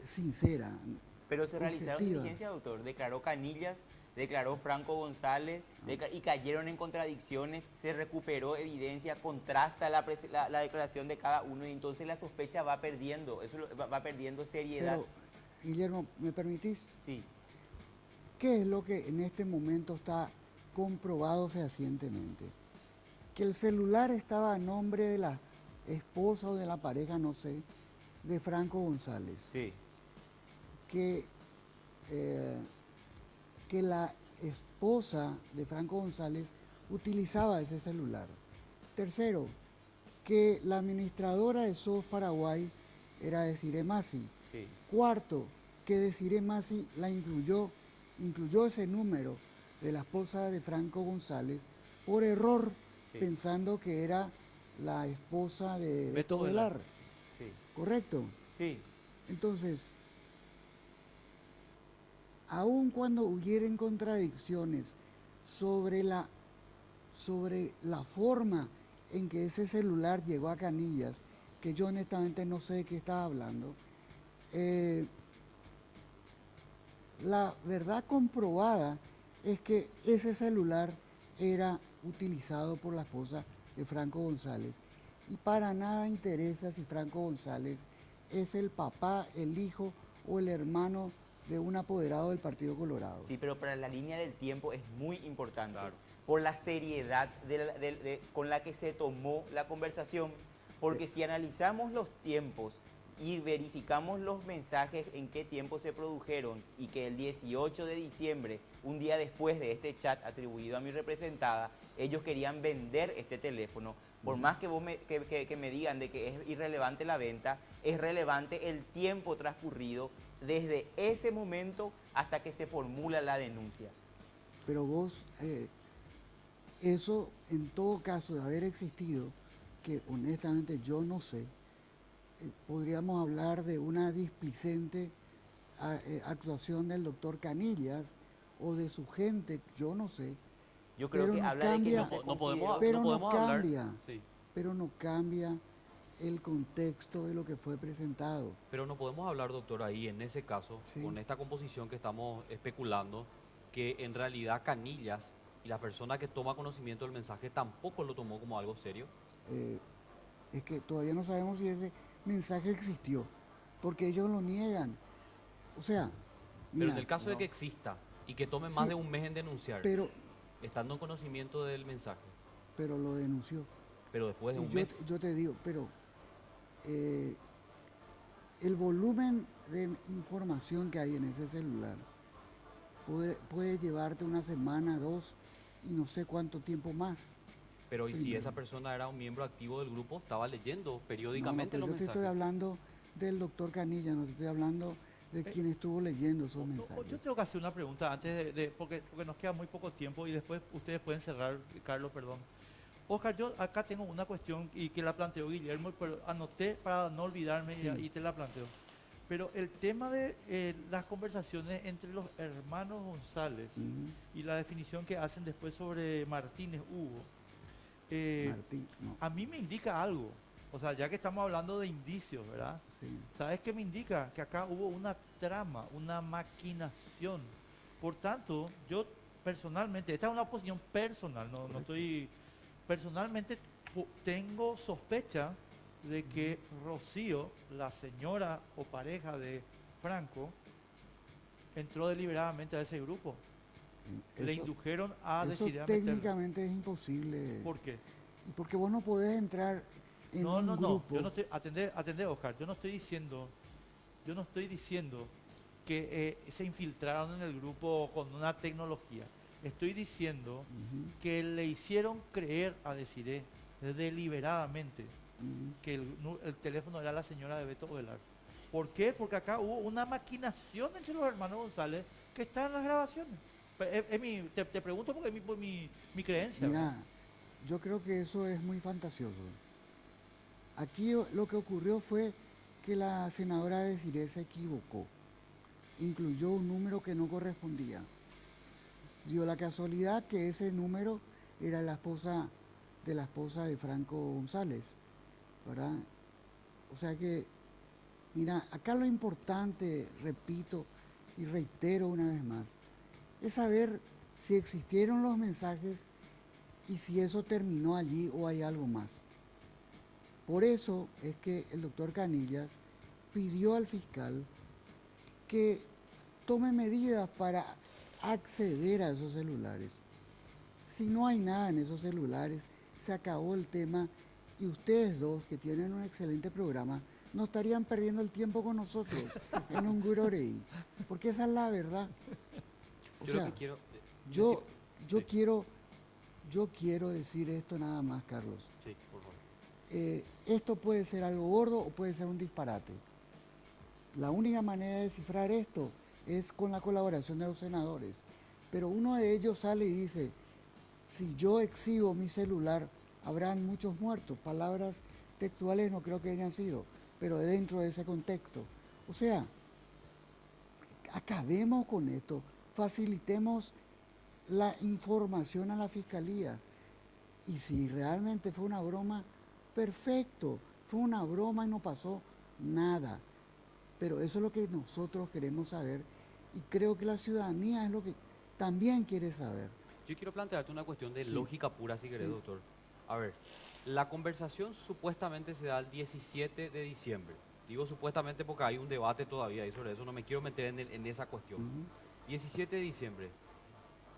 sincera. Pero se realizaron objetiva. diligencias, doctor. Declaró Canillas, declaró Franco González, y cayeron en contradicciones, se recuperó evidencia, contrasta la declaración de cada uno y entonces la sospecha va perdiendo, va perdiendo seriedad. Pero, Guillermo, ¿me permitís? Sí, ¿Qué es lo que en este momento está comprobado fehacientemente? Que el celular estaba a nombre de la esposa o de la pareja, no sé, de Franco González. sí, Que la esposa de Franco González utilizaba ese celular. Tercero, que la administradora de SOS Paraguay era Desiree Masi. sí. Cuarto, que Desiree Masi incluyó ese número de la esposa de Franco González por error, Sí. pensando que era la esposa de Beto Velar. Sí, ¿Correcto? sí. Entonces, aun cuando hubieran contradicciones sobre la forma en que ese celular llegó a Canillas, que yo honestamente no sé de qué estaba hablando, la verdad comprobada es que ese celular era utilizado por la esposa de Franco González y para nada interesa si Franco González es el papá, el hijo o el hermano de un apoderado del Partido Colorado. Sí, pero para la línea del tiempo es muy importante. Claro. Por la seriedad con la que se tomó la conversación. Porque si analizamos los tiempos y verificamos los mensajes en qué tiempo se produjeron y que el 18 de diciembre, un día después de este chat atribuido a mi representada, ellos querían vender este teléfono. Por más que que me digan de que es irrelevante la venta, es relevante el tiempo transcurrido desde ese momento hasta que se formula la denuncia. Pero vos, eso en todo caso de haber existido, que honestamente yo no sé, podríamos hablar de una displicente actuación del doctor Canillas o de su gente, yo no sé. Yo creo Pero que no habla cambia, de que no se No podemos, pero no no podemos hablar. cambia, Sí. pero no cambia el contexto de lo que fue presentado. Pero no podemos hablar, doctor, ahí en ese caso, Sí. con esta composición que estamos especulando, que en realidad Canillas y la persona que toma conocimiento del mensaje tampoco lo tomó como algo serio. Es que todavía no sabemos si ese mensaje existió, porque ellos lo niegan. O sea, Pero mira, en el caso de no. que exista y que tome Sí, más de un mes en denunciar, pero estando en conocimiento del mensaje, lo denunció. pero después de Y un mes, yo te digo, pero el volumen de información que hay en ese celular puede llevarte una semana, dos, y no sé cuánto tiempo más. pero y si Primero. esa persona era un miembro activo del grupo, estaba leyendo No, periódicamente pero los yo te estoy mensajes. hablando del doctor Canilla, no te estoy hablando de quien estuvo leyendo esos Yo mensajes. tengo que hacer una pregunta antes porque nos queda muy poco tiempo y después ustedes pueden cerrar, Carlos, perdón. Oscar, yo acá tengo una cuestión y que la planteó Guillermo, pero anoté para no olvidarme Sí. y te la planteo. Pero el tema de las conversaciones entre los hermanos González Ujú. y la definición que hacen después sobre Martínez Hugo, Martí, no, a mí me indica algo. O sea, ya que estamos hablando de indicios, ¿verdad? sí. ¿Sabes qué me indica? Que acá hubo una trama, una maquinación. Por tanto, yo personalmente, esta es una opinión personal, no estoy... Personalmente tengo sospecha de que Rocío, la señora o pareja de Franco, entró deliberadamente a ese grupo. Le Eso, indujeron a eso decidir a meterlo. técnicamente es imposible. ¿Por qué? Y porque vos no podés entrar en No, un no, no. grupo. Yo no estoy, atendé, Oscar. Yo no estoy diciendo que se infiltraron en el grupo con una tecnología. Estoy diciendo Ujú, que le hicieron creer a Desiree deliberadamente ujú. que el teléfono era la señora de Beto Ovelar. ¿Por qué? Porque acá hubo una maquinación entre los hermanos González que está en las grabaciones. Te pregunto porque es mi creencia. Mira, ¿verdad? yo creo que eso es muy fantasioso. Aquí lo que ocurrió fue que la senadora Desiree se equivocó. Incluyó un número que no correspondía. Dio la casualidad que ese número era la esposa de Franco González, ¿verdad? O sea que, mira, acá lo importante, repito y reitero una vez más, es saber si existieron los mensajes y si eso terminó allí o hay algo más. Por eso es que el doctor Canillas pidió al fiscal que tome medidas para acceder a esos celulares. Si no hay nada en esos celulares, se acabó el tema y ustedes dos, que tienen un excelente programa, no estarían perdiendo el tiempo con nosotros en un Gurorei, porque esa es la verdad. O Yo sea, lo que quiero yo sí. quiero decir esto nada más, Carlos. Sí, por favor. Esto puede ser algo gordo o puede ser un disparate. La única manera de descifrar esto es con la colaboración de los senadores. Pero uno de ellos sale y dice, si yo exhibo mi celular, habrán muchos muertos. Palabras textuales no creo que hayan sido, pero dentro de ese contexto. O sea, acabemos con esto, facilitemos la información a la fiscalía. Y si realmente fue una broma, perfecto, fue una broma y no pasó nada. Pero eso es lo que nosotros queremos saber y creo que la ciudadanía es lo que también quiere saber. Yo quiero plantearte una cuestión de Sí. lógica pura, si querés, Sí. doctor. A ver, la conversación supuestamente se da el 17 de diciembre. Digo supuestamente porque hay un debate todavía y sobre eso no me quiero meter en esa cuestión. Ujú. 17 de diciembre.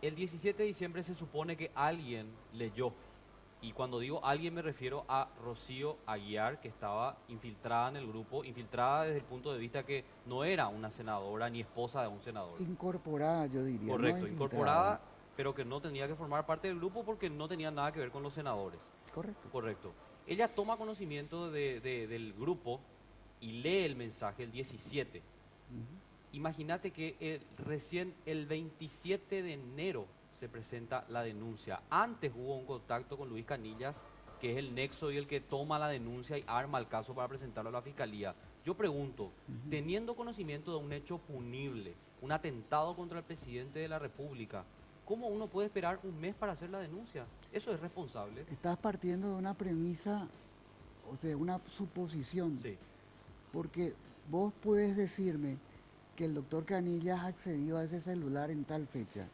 El 17 de diciembre se supone que alguien leyó Y cuando digo alguien me refiero a Rocío Aguiar, que estaba infiltrada en el grupo, infiltrada desde el punto de vista que no era una senadora ni esposa de un senador. Incorporada, yo diría, no Correcto, infiltrada. incorporada, pero que no tenía que formar parte del grupo porque no tenía nada que ver con los senadores. Correcto. Correcto. Ella toma conocimiento del grupo y lee el mensaje el 17. Ujú. Imagínate que recién el 27 de enero se presenta la denuncia. Antes hubo un contacto con Luis Canillas, que es el nexo y el que toma la denuncia y arma el caso para presentarlo a la fiscalía. Yo pregunto, teniendo conocimiento de un hecho punible, un atentado contra el presidente de la República, ¿cómo uno puede esperar un mes para hacer la denuncia? ¿Eso es responsable? Estás partiendo de una premisa, o sea, una suposición, Sí, porque vos puedes decirme que el doctor Canillas accedió a ese celular en tal fecha,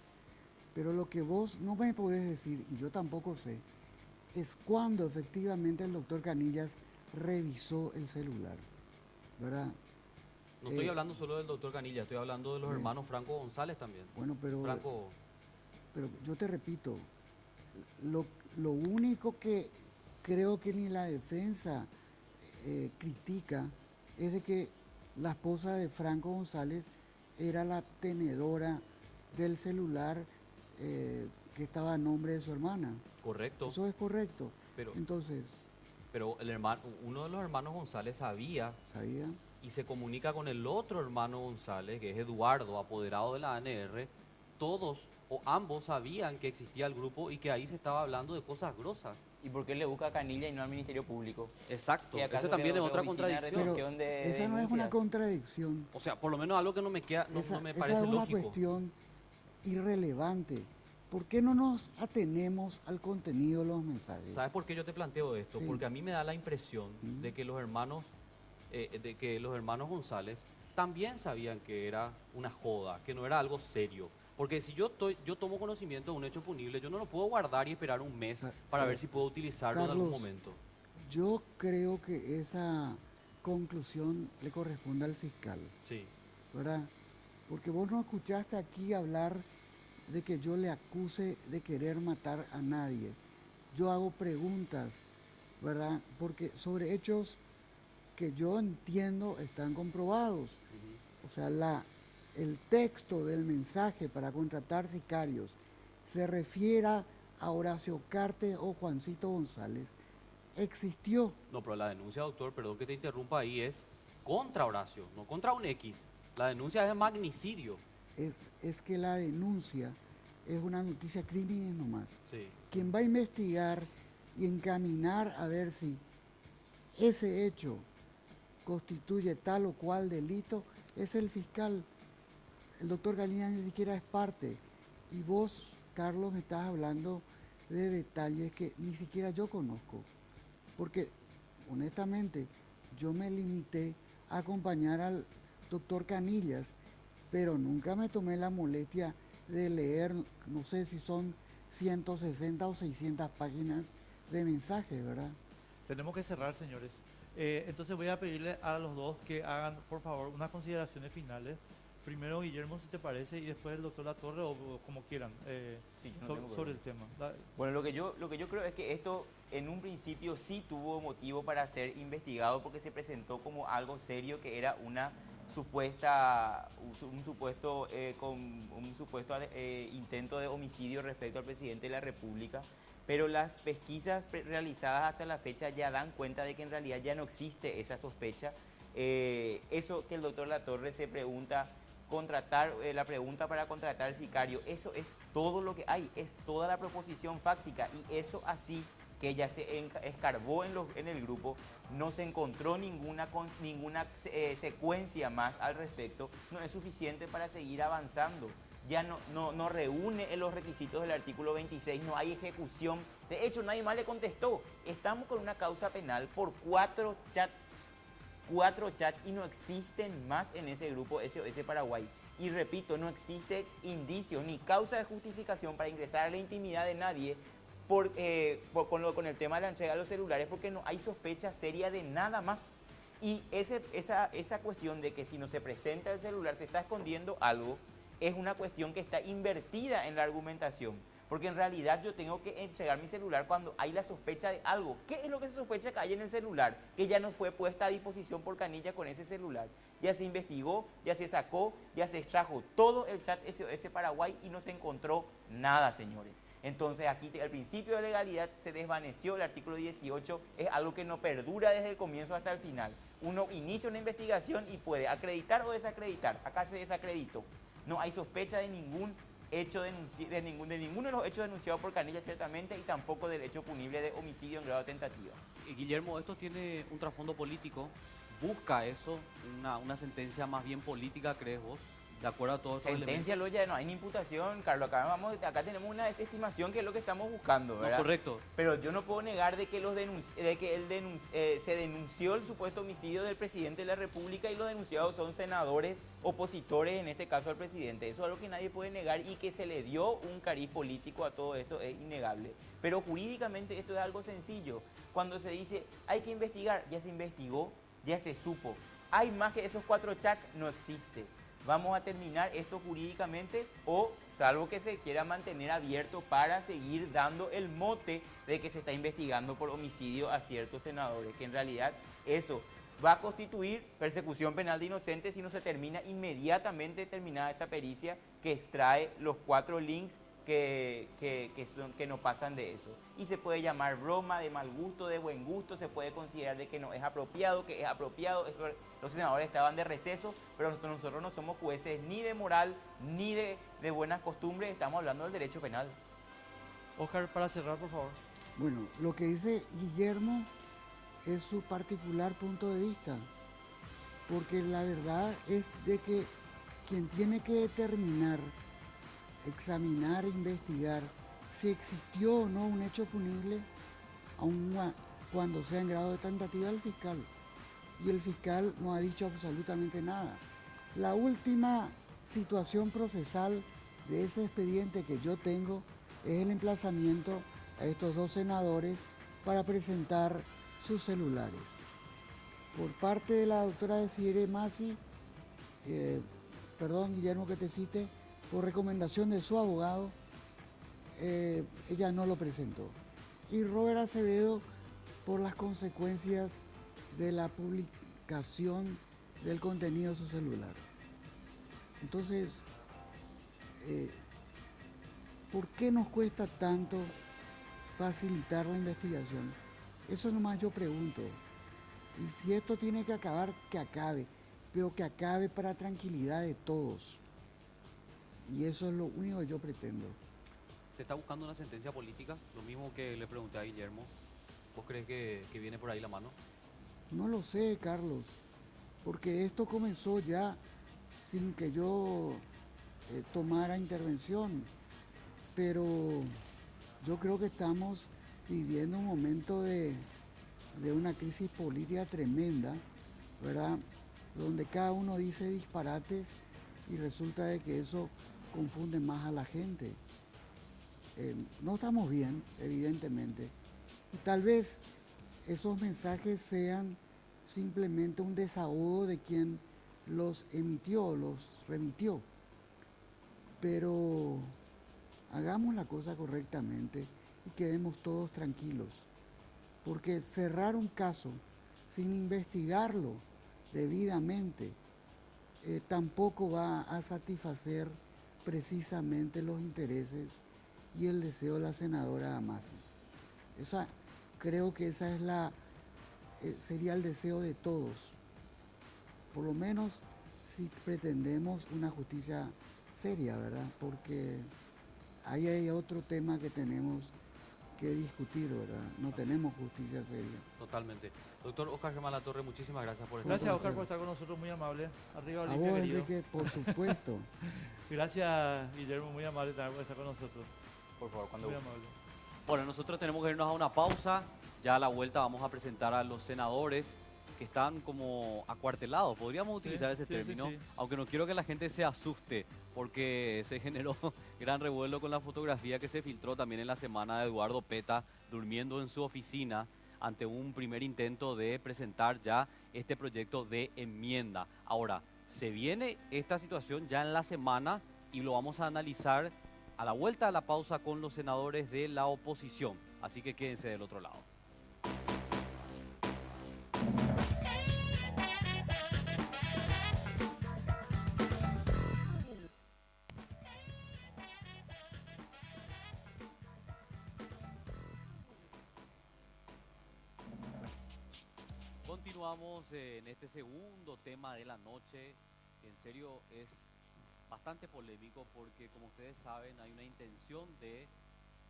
pero lo que vos no me podés decir, y yo tampoco sé, es cuándo efectivamente el doctor Canillas revisó el celular, ¿verdad? no estoy Eh, hablando solo del doctor Canilla, estoy hablando de los bien. hermanos Franco González también. Bueno, Franco, pero yo te repito, lo único que creo que ni la defensa critica es de que la esposa de Franco González era la tenedora del celular que estaba a nombre de su hermana. correcto, Eso es correcto. pero, Entonces, pero uno de los hermanos González sabía ¿sabía? y se comunica con el otro hermano González, que es Eduardo, apoderado de la ANR. Todos o ambos sabían que existía el grupo y que ahí se estaba hablando de cosas grosas. ¿Y por qué le busca a Canilla y no al Ministerio Público? Exacto, ¿Que acaso eso también es le otra oficina de contradicción. Pero recepción de esa no es una denuncias? contradicción. O sea, por lo menos algo que no me queda, no me Esa parece es una lógico. cuestión irrelevante. ¿Por qué no nos atenemos al contenido de los mensajes? ¿Sabes por qué yo te planteo esto? Sí. Porque a mí me da la impresión de que los hermanos González también sabían que era una joda, que no era algo serio. Porque si yo tomo conocimiento de un hecho punible, yo no lo puedo guardar y esperar un mes para ver si puedo utilizarlo en algún Carlos, momento. Yo creo que esa conclusión le corresponde al fiscal, Sí, ¿verdad? Porque vos no escuchaste aquí hablar de que yo le acuse de querer matar a nadie. Yo hago preguntas, ¿verdad? Porque sobre hechos que yo entiendo están comprobados. O sea, el texto del mensaje para contratar sicarios se refiera a Horacio Cartes o Juancito González. Existió. no, pero la denuncia, doctor, perdón que te interrumpa ahí, es contra Horacio, no contra un X. La denuncia es de magnicidio. Es que la denuncia es una noticia crímenes nomás. Sí. Quien va a investigar y encaminar a ver si ese hecho constituye tal o cual delito es el fiscal. El doctor Galinas ni siquiera es parte. Y vos, Carlos, me estás hablando de detalles que ni siquiera yo conozco. Porque, honestamente, yo me limité a acompañar al doctor Canillas, pero nunca me tomé la molestia de leer, no sé si son 160 o 600 páginas de mensajes, ¿verdad? Tenemos que cerrar, señores. Entonces voy a pedirle a los dos que hagan, por favor, unas consideraciones finales. Primero Guillermo, si te parece, y después el doctor Latorre, o como quieran, Sí, yo no tengo sobre el problema. tema. Bueno, lo que yo creo es que esto en un principio sí tuvo motivo para ser investigado porque se presentó como algo serio, que era un supuesto intento de homicidio respecto al presidente de la República. Pero las pesquisas realizadas hasta la fecha ya dan cuenta de que en realidad ya no existe esa sospecha. Eso que el doctor Latorre se pregunta, la pregunta para contratar sicario, eso es todo lo que hay, es toda la proposición fáctica, y eso así que ya se escarbó en el grupo, no se encontró ninguna secuencia más al respecto, no es suficiente para seguir avanzando. Ya no reúne los requisitos del artículo 26, no hay ejecución. De hecho, nadie más le contestó. Estamos con una causa penal por 4 chats y no existen más en ese grupo SOS Paraguay. Y repito, no existe indicio ni causa de justificación para ingresar a la intimidad de nadie con el tema de la entrega de los celulares, porque no hay sospecha seria de nada más. Y esa cuestión de que si no se presenta el celular se está escondiendo algo, es una cuestión que está invertida en la argumentación. Porque en realidad yo tengo que entregar mi celular cuando hay la sospecha de algo. ¿Qué es lo que se sospecha que hay en el celular? Que ya no fue puesta a disposición por Canilla con ese celular. Ya se investigó, ya se sacó, ya se extrajo todo el chat SOS Paraguay y no se encontró nada, señores. Entonces aquí el principio de legalidad se desvaneció, el artículo 18 es algo que no perdura desde el comienzo hasta el final. Uno inicia una investigación y puede acreditar o desacreditar. Acá se desacreditó. No hay sospecha de ningún hecho de ninguno de los hechos denunciados por Canilla ciertamente y tampoco del hecho punible de homicidio en grado de tentativa. Guillermo, esto tiene un trasfondo político. ¿Busca eso una sentencia más bien política, crees vos? De acuerdo a todos esos Sentencia, elementos. ya no hay ni imputación, Carlos. Acá tenemos una desestimación que es lo que estamos buscando, ¿verdad? No, correcto. Pero yo no puedo negar de que, se denunció el supuesto homicidio del presidente de la República y los denunciados son senadores opositores, en este caso al presidente. Eso es algo que nadie puede negar y que se le dio un cariz político a todo esto es innegable. Pero jurídicamente esto es algo sencillo. Cuando se dice hay que investigar, ya se investigó, ya se supo. Hay más que esos 4 chats, no existe. Vamos a terminar esto jurídicamente o salvo que se quiera mantener abierto para seguir dando el mote de que se está investigando por homicidio a ciertos senadores, que en realidad eso va a constituir persecución penal de inocentes si no se termina inmediatamente terminada esa pericia que extrae los 4 links que no pasan de eso. Y se puede llamar broma, de mal gusto, de buen gusto, se puede considerar de que no es apropiado, que es apropiado. Los senadores estaban de receso, pero nosotros no somos jueces ni de moral, ni de buenas costumbres, estamos hablando del derecho penal. Oscar, para cerrar, por favor. Bueno, lo que dice Guillermo es su particular punto de vista, porque la verdad es de que quien tiene que determinar, examinar, investigar si existió o no un hecho punible, aun cuando sea en grado de tentativa, el fiscal. Y el fiscal no ha dicho absolutamente nada. La última situación procesal de ese expediente que yo tengo es el emplazamiento a estos 2 senadores para presentar sus celulares. Por parte de la doctora Desiree Masi, perdón Guillermo que te cite, por recomendación de su abogado, ella no lo presentó. Y Robert Acevedo por las consecuencias de la publicación del contenido de su celular. Entonces, ¿por qué nos cuesta tanto facilitar la investigación? Eso nomás yo pregunto. Y si esto tiene que acabar, que acabe, pero que acabe para tranquilidad de todos. Y eso es lo único que yo pretendo. ¿Se está buscando una sentencia política? Lo mismo que le pregunté a Guillermo. ¿Vos crees que viene por ahí la mano? No lo sé, Carlos, porque esto comenzó ya sin que yo tomara intervención, pero yo creo que estamos viviendo un momento de una crisis política tremenda, ¿verdad? Donde cada uno dice disparates y resulta de que eso confunde más a la gente. No estamos bien, evidentemente, y tal vez esos mensajes sean simplemente un desahogo de quien los emitió, los remitió. Pero hagamos la cosa correctamente y quedemos todos tranquilos, porque cerrar un caso sin investigarlo debidamente tampoco va a satisfacer precisamente los intereses y el deseo de la senadora Masi. Creo que esa es sería el deseo de todos, por lo menos si pretendemos una justicia seria, ¿verdad? Porque ahí hay otro tema que tenemos que discutir, ¿verdad? No tenemos justicia seria. Totalmente. Doctor Oscar Germán Latorre, muchísimas gracias por estar Gracias, con Oscar, nosotros. por estar con nosotros, muy amable. Arriba, A Olimpia, vos, querido. Enrique, por supuesto. Gracias, Guillermo, muy amable también por estar con nosotros. Por favor, cuando Muy guste. amable. Bueno, nosotros tenemos que irnos a una pausa. Ya a la vuelta vamos a presentar a los senadores que están como acuartelados. Podríamos utilizar ese sí, término, sí. aunque no quiero que la gente se asuste, porque se generó gran revuelo con la fotografía que se filtró también en la semana de Eduardo Peta durmiendo en su oficina ante un primer intento de presentar ya este proyecto de enmienda. Ahora, se viene esta situación ya en la semana y lo vamos a analizar a la vuelta de la pausa con los senadores de la oposición. Así que quédense del otro lado. Continuamos en este segundo tema de la noche, que en serio es bastante polémico porque, como ustedes saben, hay una intención de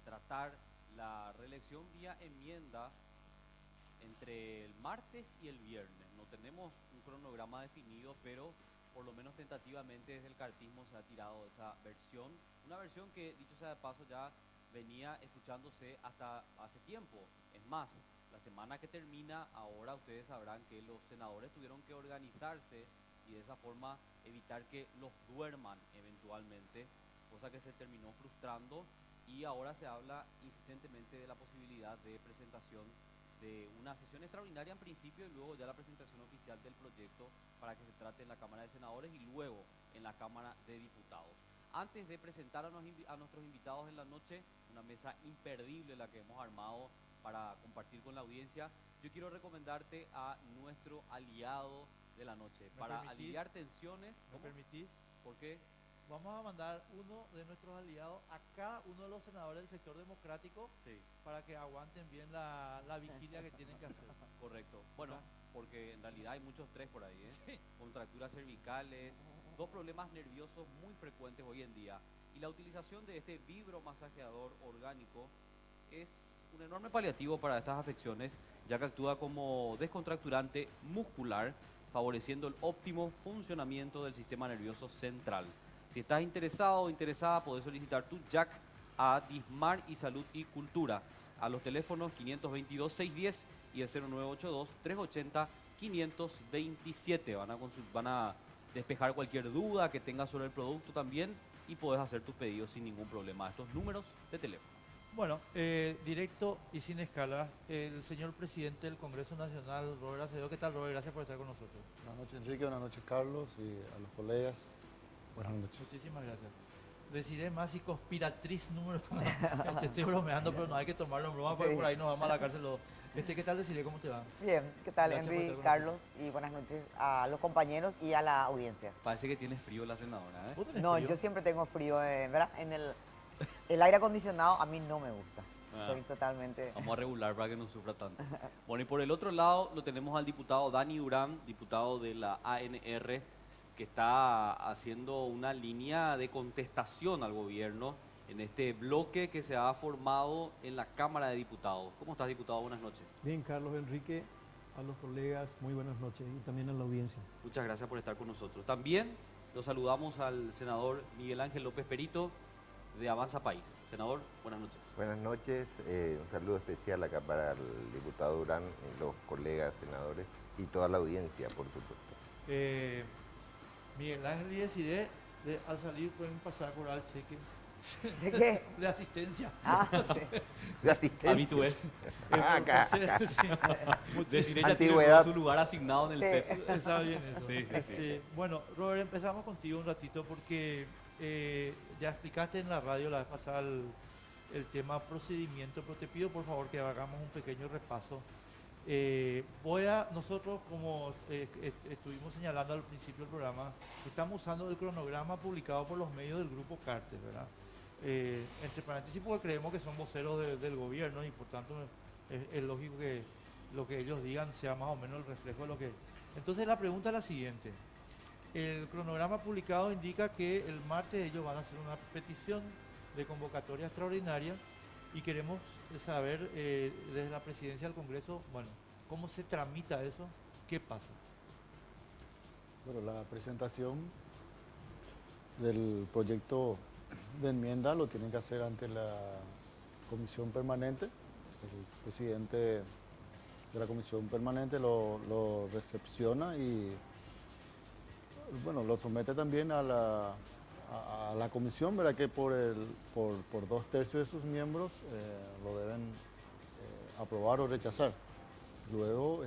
tratar la reelección vía enmienda entre el martes y el viernes. No tenemos un cronograma definido, pero por lo menos tentativamente desde el cartismo se ha tirado esa versión, una versión que, dicho sea de paso, ya venía escuchándose hasta hace tiempo. Es más, la semana que termina, ahora ustedes sabrán que los senadores tuvieron que organizarse y de esa forma evitar que los duerman eventualmente, cosa que se terminó frustrando, y ahora se habla insistentemente de la posibilidad de presentación de una sesión extraordinaria en principio y luego ya la presentación oficial del proyecto para que se trate en la Cámara de Senadores y luego en la Cámara de Diputados. Antes de presentar a nuestros invitados en la noche, una mesa imperdible la que hemos armado para compartir con la audiencia, yo quiero recomendarte a nuestro aliado de la noche. Para aliviar tensiones. ¿Me permitís? ¿Por qué? Vamos a mandar uno de nuestros aliados a cada uno de los senadores del sector democrático, Sí, para que aguanten bien la vigilia que tienen que hacer. correcto. Bueno, porque en realidad hay muchos estrés por ahí, ¿eh? Sí. Contracturas cervicales, dos problemas nerviosos muy frecuentes hoy en día. Y la utilización de este vibromasajeador orgánico es un enorme paliativo para estas afecciones, ya que actúa como descontracturante muscular, favoreciendo el óptimo funcionamiento del sistema nervioso central. Si estás interesado o interesada, podés solicitar tu jack a Dismar y Salud y Cultura a los teléfonos 522-610 y el 0982-380-527. Van a despejar cualquier duda que tengas sobre el producto también y podés hacer tus pedidos sin ningún problema. Estos números de teléfono. Bueno, directo y sin escala, el señor presidente del Congreso Nacional, Robert Acevedo. ¿Qué tal, Robert? Gracias por estar con nosotros. Buenas noches, Enrique. Buenas noches, Carlos, y a los colegas. Buenas noches. Muchísimas gracias. Deciré más y conspiratriz número. Estoy bromeando, pero no hay que tomarlo en broma porque Sí. por ahí nos vamos a la cárcel. ¿Qué tal, Deciré? ¿Cómo te va? Bien, ¿qué tal, Gracias por Henry, estar con Carlos? Y buenas noches a los compañeros y a la audiencia. Parece que tienes frío la senadora, ¿eh? ¿Vos tenés No, frío? yo siempre tengo frío, ¿verdad? El aire acondicionado a mí no me gusta. Ah. Soy totalmente... Vamos a regular para que no sufra tanto. Bueno, y por el otro lado lo tenemos al diputado Dani Durán, diputado de la ANR, que está haciendo una línea de contestación al gobierno en este bloque que se ha formado en la Cámara de Diputados. ¿Cómo estás, diputado? Buenas noches. Bien, Carlos, Enrique, a los colegas, muy buenas noches y también a la audiencia. Muchas gracias por estar con nosotros. También lo saludamos al senador Miguel Ángel López Perito de Avanza País. Senador, buenas noches. Buenas noches, un saludo especial acá para el diputado Durán, los colegas senadores y toda la audiencia, por supuesto. Miguel Ángel y Deciré, al salir pueden pasar por al cheque ¿De qué? de asistencia. Ah, sí. De asistencia. A mí tú es. Acá, Entonces, sí, Deciré ya Antigüedad. tiene su lugar asignado en el Sí. set. está bien eso. Sí, sí, sí. Bueno, Robert, empezamos contigo un ratito porque ya explicaste en la radio la vez pasada el tema procedimiento, pero te pido por favor que hagamos un pequeño repaso. Nosotros, como estuvimos señalando al principio del programa, estamos usando el cronograma publicado por los medios del grupo Cartes, ¿verdad? Entre paréntesis, porque creemos que son voceros del gobierno y por tanto es lógico que lo que ellos digan sea más o menos el reflejo de lo que... Entonces la pregunta es la siguiente. El cronograma publicado indica que el martes ellos van a hacer una petición de convocatoria extraordinaria y queremos saber desde la presidencia del Congreso, bueno, cómo se tramita eso, qué pasa. Bueno, la presentación del proyecto de enmienda lo tienen que hacer ante la comisión permanente. El presidente de la comisión permanente lo recepciona y bueno, lo somete también a la comisión, ¿verdad? Que por 2/3 de sus miembros lo deben aprobar o rechazar. Luego,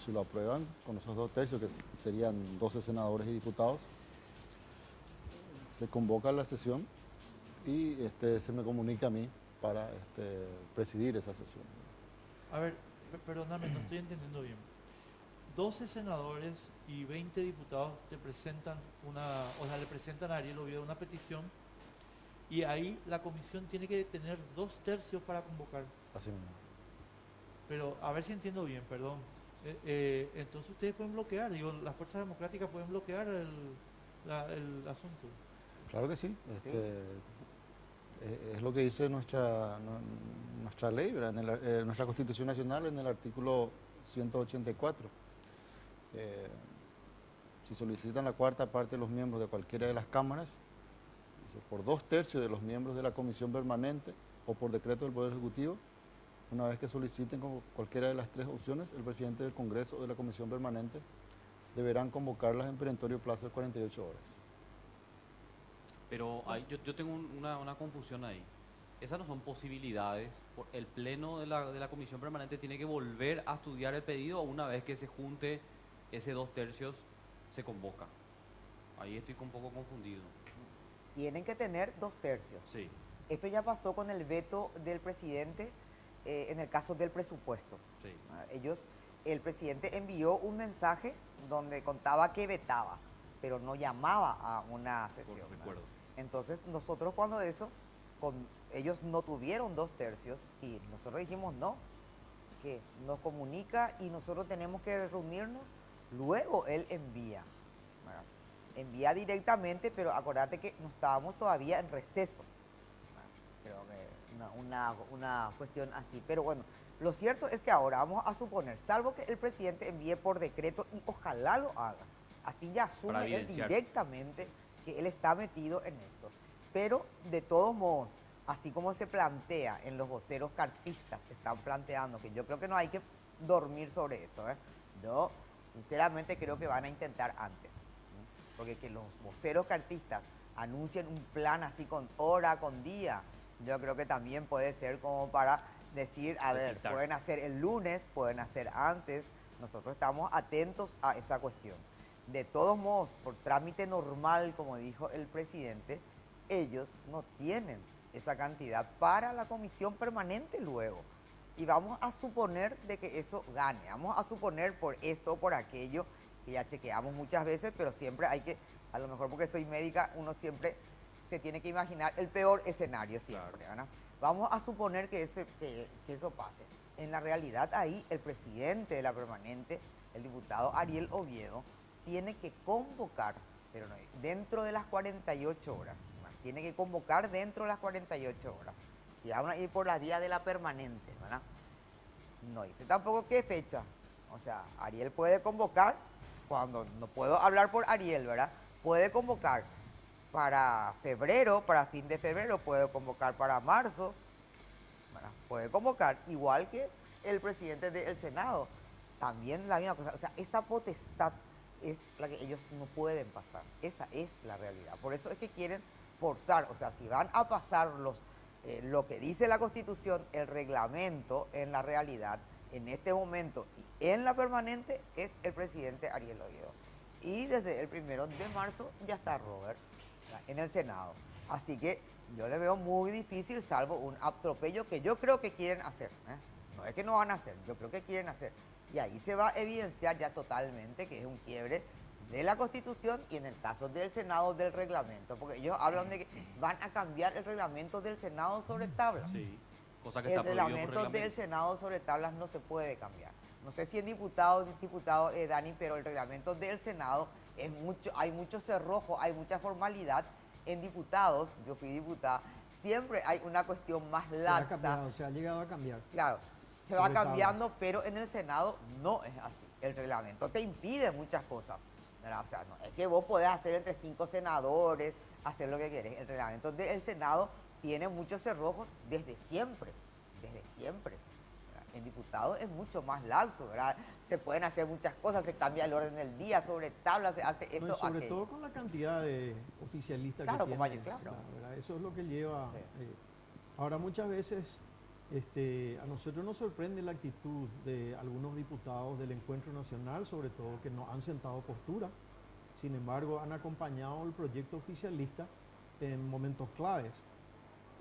si lo aprueban con esos 2/3, que serían 12 senadores y diputados, se convoca la sesión y se me comunica a mí para presidir esa sesión. A ver, perdóname, no estoy entendiendo bien. 12 senadores y 20 diputados te presentan le presentan a Ariel Oviedo una petición y ahí la comisión tiene que tener 2/3 para convocar. Así mismo. Pero a ver si entiendo bien, perdón. Entonces ustedes pueden bloquear, digo, las fuerzas democráticas pueden bloquear el asunto. Claro que sí. Es lo que dice nuestra ley, ¿verdad? Nuestra Constitución Nacional en el artículo 184. Si solicitan la cuarta parte de los miembros de cualquiera de las cámaras, por 2/3 de los miembros de la comisión permanente o por decreto del Poder Ejecutivo, una vez que soliciten con cualquiera de las 3 opciones, el presidente del Congreso o de la comisión permanente deberán convocarlas en perentorio plazo de 48 horas. Pero yo tengo una confusión ahí. Esas no son posibilidades. El pleno de la comisión permanente tiene que volver a estudiar el pedido, o una vez que se junte ese 2/3 se convoca. Ahí estoy un poco confundido. Tienen que tener 2/3. Sí. Esto ya pasó con el veto del presidente en el caso del presupuesto. Sí. El presidente envió un mensaje donde contaba que vetaba, pero no llamaba a una sesión. Recuerdo. Entonces nosotros cuando ellos no tuvieron 2/3 y nosotros dijimos no, que nos comunica y nosotros tenemos que reunirnos, luego él envía. ¿Verdad? Envía directamente, pero acordate que no estábamos todavía en receso. Creo que una cuestión así. Pero bueno, lo cierto es que ahora vamos a suponer, salvo que el presidente envíe por decreto, y ojalá lo haga, así ya asume él directamente que él está metido en esto. Pero de todos modos, así como se plantea en los voceros cartistas, están planteando, que yo creo que no hay que dormir sobre eso, ¿eh? Yo sinceramente creo que van a intentar antes, ¿sí? Porque que los voceros cartistas anuncien un plan así con hora, con día, yo creo que también puede ser como para decir, a ver, pueden hacer el lunes, pueden hacer antes, nosotros estamos atentos a esa cuestión. De todos modos, por trámite normal, como dijo el presidente, ellos no tienen esa cantidad para la comisión permanente luego. Y vamos a suponer de que eso gane, vamos a suponer por esto o por aquello, que ya chequeamos muchas veces, pero siempre hay que, a lo mejor porque soy médica, uno siempre se tiene que imaginar el peor escenario siempre, ¿verdad? Vamos a suponer que eso pase. En la realidad ahí el presidente de la permanente, el diputado Ariel Oviedo, tiene que convocar, pero no, dentro de las 48 horas, ¿verdad? Tiene que convocar dentro de las 48 horas. Si van a ir por la vía de la permanente, ¿verdad? No dice tampoco qué fecha. O sea, Ariel puede convocar, cuando no puedo hablar por Ariel, ¿verdad? Puede convocar para febrero, para fin de febrero, puede convocar para marzo, ¿verdad? Puede convocar, igual que el presidente del Senado. También la misma cosa. O sea, esa potestad es la que ellos no pueden pasar. Esa es la realidad. Por eso es que quieren forzar. O sea, si van a pasar lo que dice la Constitución, el reglamento, en la realidad, en este momento y en la permanente, es el presidente Ariel Oviedo. Y desde el 1 de marzo ya está Robert en el Senado. Así que yo le veo muy difícil, salvo un atropello que yo creo que quieren hacer, ¿eh? No es que no van a hacer, yo creo que quieren hacer. Y ahí se va a evidenciar ya totalmente que es un quiebre de la Constitución y en el caso del Senado del reglamento, porque ellos hablan de que van a cambiar el reglamento del Senado sobre tablas. Sí, cosa que está El reglamento del Senado sobre tablas no se puede cambiar. No sé si es diputado Dani, pero el reglamento del Senado es hay mucho cerrojo, hay mucha formalidad. En diputados, yo fui diputada, siempre hay una cuestión más laxa. Se ha llegado a cambiar. Claro, se va cambiando, pero en el Senado no es así. El reglamento te impide muchas cosas, ¿verdad? O sea, no es que vos podés hacer entre 5 senadores, hacer lo que querés. El reglamento del Senado tiene muchos cerrojos desde siempre, ¿verdad? En diputados es mucho más laxo, ¿verdad? Se pueden hacer muchas cosas, se cambia el orden del día, sobre tablas, se hace esto, sobre aquello. todo con la cantidad de oficialistas claro, que tiene. Claro. ¿Verdad? Eso es lo que lleva. Sí. Ahora muchas veces a nosotros nos sorprende la actitud de algunos diputados del Encuentro Nacional, sobre todo que no han sentado postura. Sin embargo, han acompañado el proyecto oficialista en momentos claves.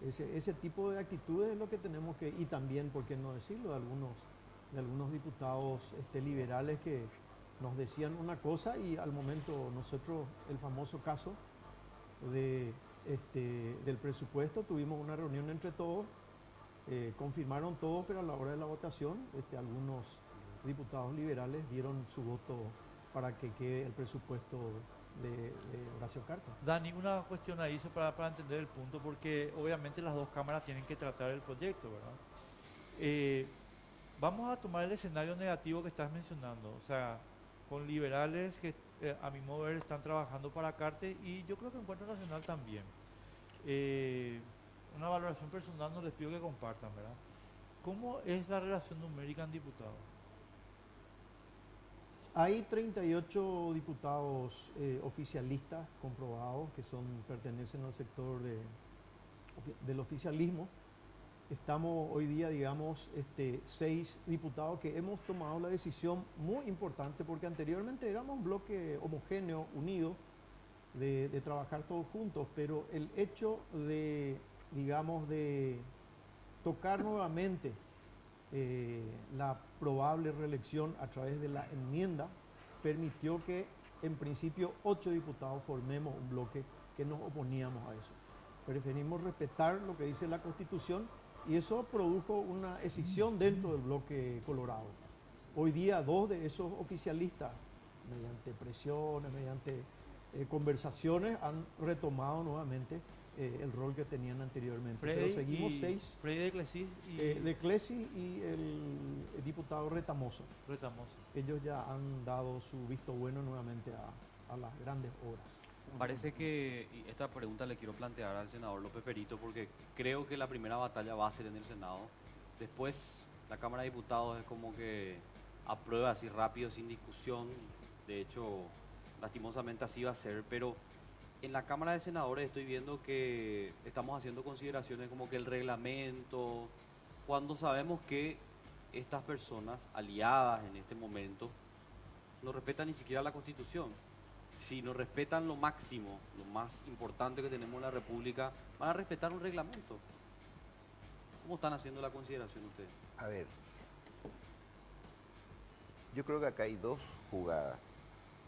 Ese tipo de actitudes es lo que tenemos que, y también, por qué no decirlo, de algunos diputados liberales que nos decían una cosa y al momento nosotros, el famoso caso del presupuesto, tuvimos una reunión entre todos, confirmaron todos, pero a la hora de la votación algunos diputados liberales dieron su voto para que quede el presupuesto de Horacio Carta. Dani, una cuestión ahí para entender el punto, porque obviamente las dos cámaras tienen que tratar el proyecto, ¿verdad? Vamos a tomar el escenario negativo que estás mencionando, o sea, con liberales que a mi modo de ver están trabajando para Carte y yo creo que Encuentro Nacional también. Una valoración personal no les pido que compartan, ¿verdad? ¿Cómo es la relación numérica en diputados? Hay 38 diputados oficialistas comprobados que pertenecen al sector del oficialismo. Estamos hoy día, digamos, 6 diputados que hemos tomado la decisión muy importante, porque anteriormente éramos un bloque homogéneo, unido, de trabajar todos juntos, pero el hecho de, digamos, de tocar nuevamente la probable reelección a través de la enmienda permitió que en principio 8 diputados formemos un bloque que nos oponíamos a eso. Preferimos respetar lo que dice la Constitución y eso produjo una escisión dentro del bloque colorado. Hoy día 2 de esos oficialistas, mediante presiones, mediante conversaciones, han retomado nuevamente el rol que tenían anteriormente. Freddy, pero seguimos 6. Freddy de Clesi de Clesi y el diputado Retamoso. Ellos ya han dado su visto bueno nuevamente a las grandes obras. Parece que, y esta pregunta le quiero plantear al senador López Perito, porque creo que la primera batalla va a ser en el Senado. Después la Cámara de Diputados es como que aprueba así rápido, sin discusión. De hecho, lastimosamente así va a ser, pero en la Cámara de Senadores estoy viendo que estamos haciendo consideraciones como que el reglamento, cuando sabemos que estas personas aliadas en este momento no respetan ni siquiera la Constitución. Si no respetan lo máximo, lo más importante que tenemos en la República, van a respetar un reglamento. ¿Cómo están haciendo la consideración ustedes? A ver, yo creo que acá hay dos jugadas.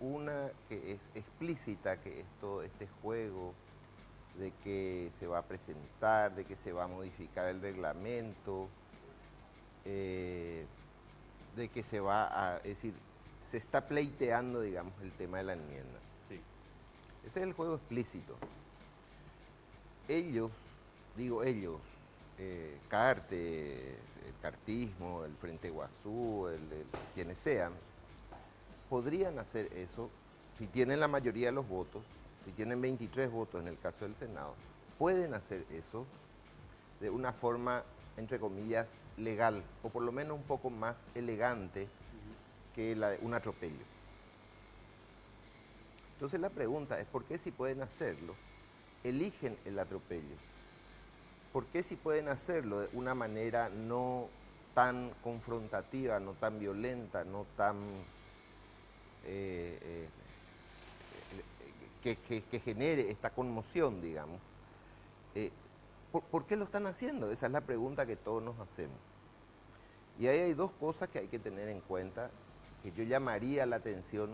Una que es explícita, que es todo este juego de que se va a presentar, de que se va a modificar el reglamento, de que se va a, es decir, se está pleiteando, digamos, el tema de la enmienda. Sí. Ese es el juego explícito. Ellos, digo ellos, Carte, el cartismo, el Frente Guazú, quienes sean, podrían hacer eso si tienen la mayoría de los votos, si tienen 23 votos en el caso del Senado, pueden hacer eso de una forma, entre comillas, legal, o por lo menos un poco más elegante que un atropello. Entonces la pregunta es, ¿por qué si pueden hacerlo, eligen el atropello? ¿Por qué si pueden hacerlo de una manera no tan confrontativa, no tan violenta, no tan que genere esta conmoción, digamos? ¿Por qué lo están haciendo? Esa es la pregunta que todos nos hacemos. Y ahí hay dos cosas que hay que tener en cuenta, que yo llamaría la atención,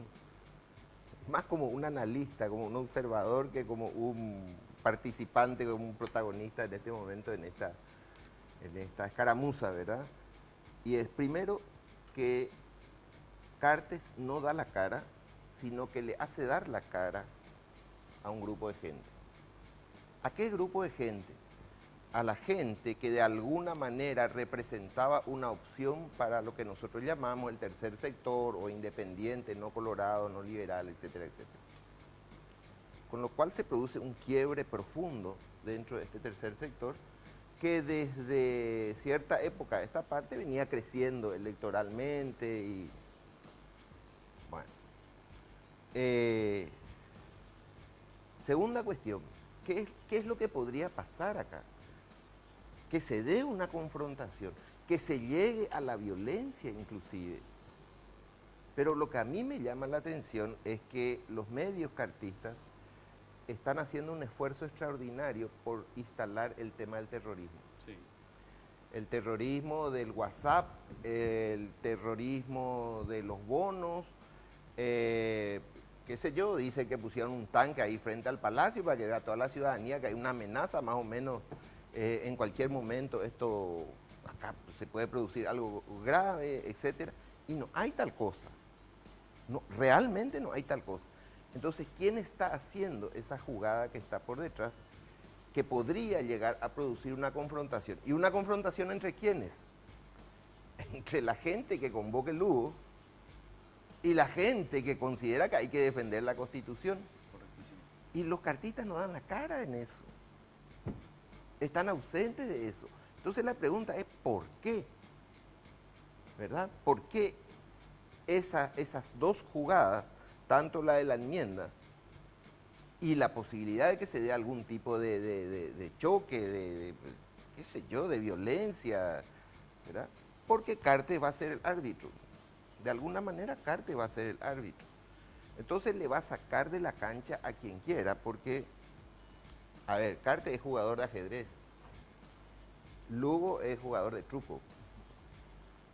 más como un analista, como un observador, que como un participante, como un protagonista en este momento, en esta escaramuza, ¿verdad? Y es primero que Cartes no da la cara, sino que le hace dar la cara a un grupo de gente. ¿A qué grupo de gente? A la gente que de alguna manera representaba una opción para lo que nosotros llamamos el tercer sector o independiente, no colorado, no liberal, etcétera, etcétera. Con lo cual se produce un quiebre profundo dentro de este tercer sector que desde cierta época, esta parte venía creciendo electoralmente y bueno. Segunda cuestión, ¿qué es lo que podría pasar acá? Que se dé una confrontación, que se llegue a la violencia inclusive. Pero lo que a mí me llama la atención es que los medios cartistas están haciendo un esfuerzo extraordinario por instalar el tema del terrorismo. Sí. El terrorismo del WhatsApp, el terrorismo de los bonos, qué sé yo, dice que pusieron un tanque ahí frente al palacio para que vea toda la ciudadanía que hay una amenaza más o menos en cualquier momento esto, acá se puede producir algo grave, etcétera, y no hay tal cosa, no, realmente no hay tal cosa. Entonces, ¿quién está haciendo esa jugada que está por detrás que podría llegar a producir una confrontación? ¿Y una confrontación entre quiénes? Entre la gente que convoque el Lugo y la gente que considera que hay que defender la Constitución. Correctísimo. Y los cartistas no dan la cara en eso. Están ausentes de eso. Entonces la pregunta es ¿por qué? ¿Verdad? ¿Por qué esas dos jugadas, tanto la de la enmienda y la posibilidad de que se dé algún tipo de choque, qué sé yo, de violencia, ¿verdad? Porque Cartes va a ser el árbitro. De alguna manera Cartes va a ser el árbitro. Entonces le va a sacar de la cancha a quien quiera, porque, a ver, Cartes es jugador de ajedrez, Lugo es jugador de truco.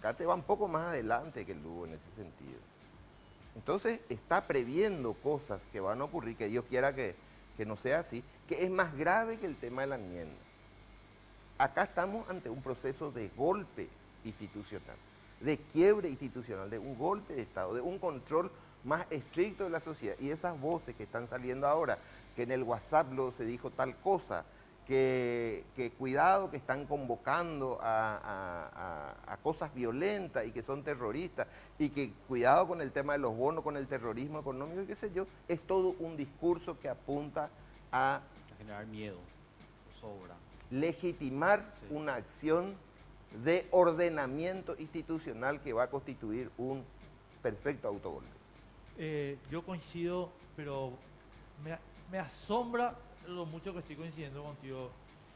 Cartes va un poco más adelante que el Lugo en ese sentido. Entonces está previendo cosas que van a ocurrir, que Dios quiera que no sea así, que es más grave que el tema de la enmienda. Acá estamos ante un proceso de golpe institucional, de quiebre institucional, de un golpe de Estado, de un control más estricto de la sociedad. Y esas voces que están saliendo ahora, que en el WhatsApp se dijo tal cosa, que cuidado que están convocando a cosas violentas y que son terroristas, y que cuidado con el tema de los bonos, con el terrorismo económico, qué sé yo, es todo un discurso que apunta a A generar miedo, sobra. legitimar Sí. una acción de ordenamiento institucional que va a constituir un perfecto autogolpe. Yo coincido, pero me asombra lo mucho que estoy coincidiendo contigo,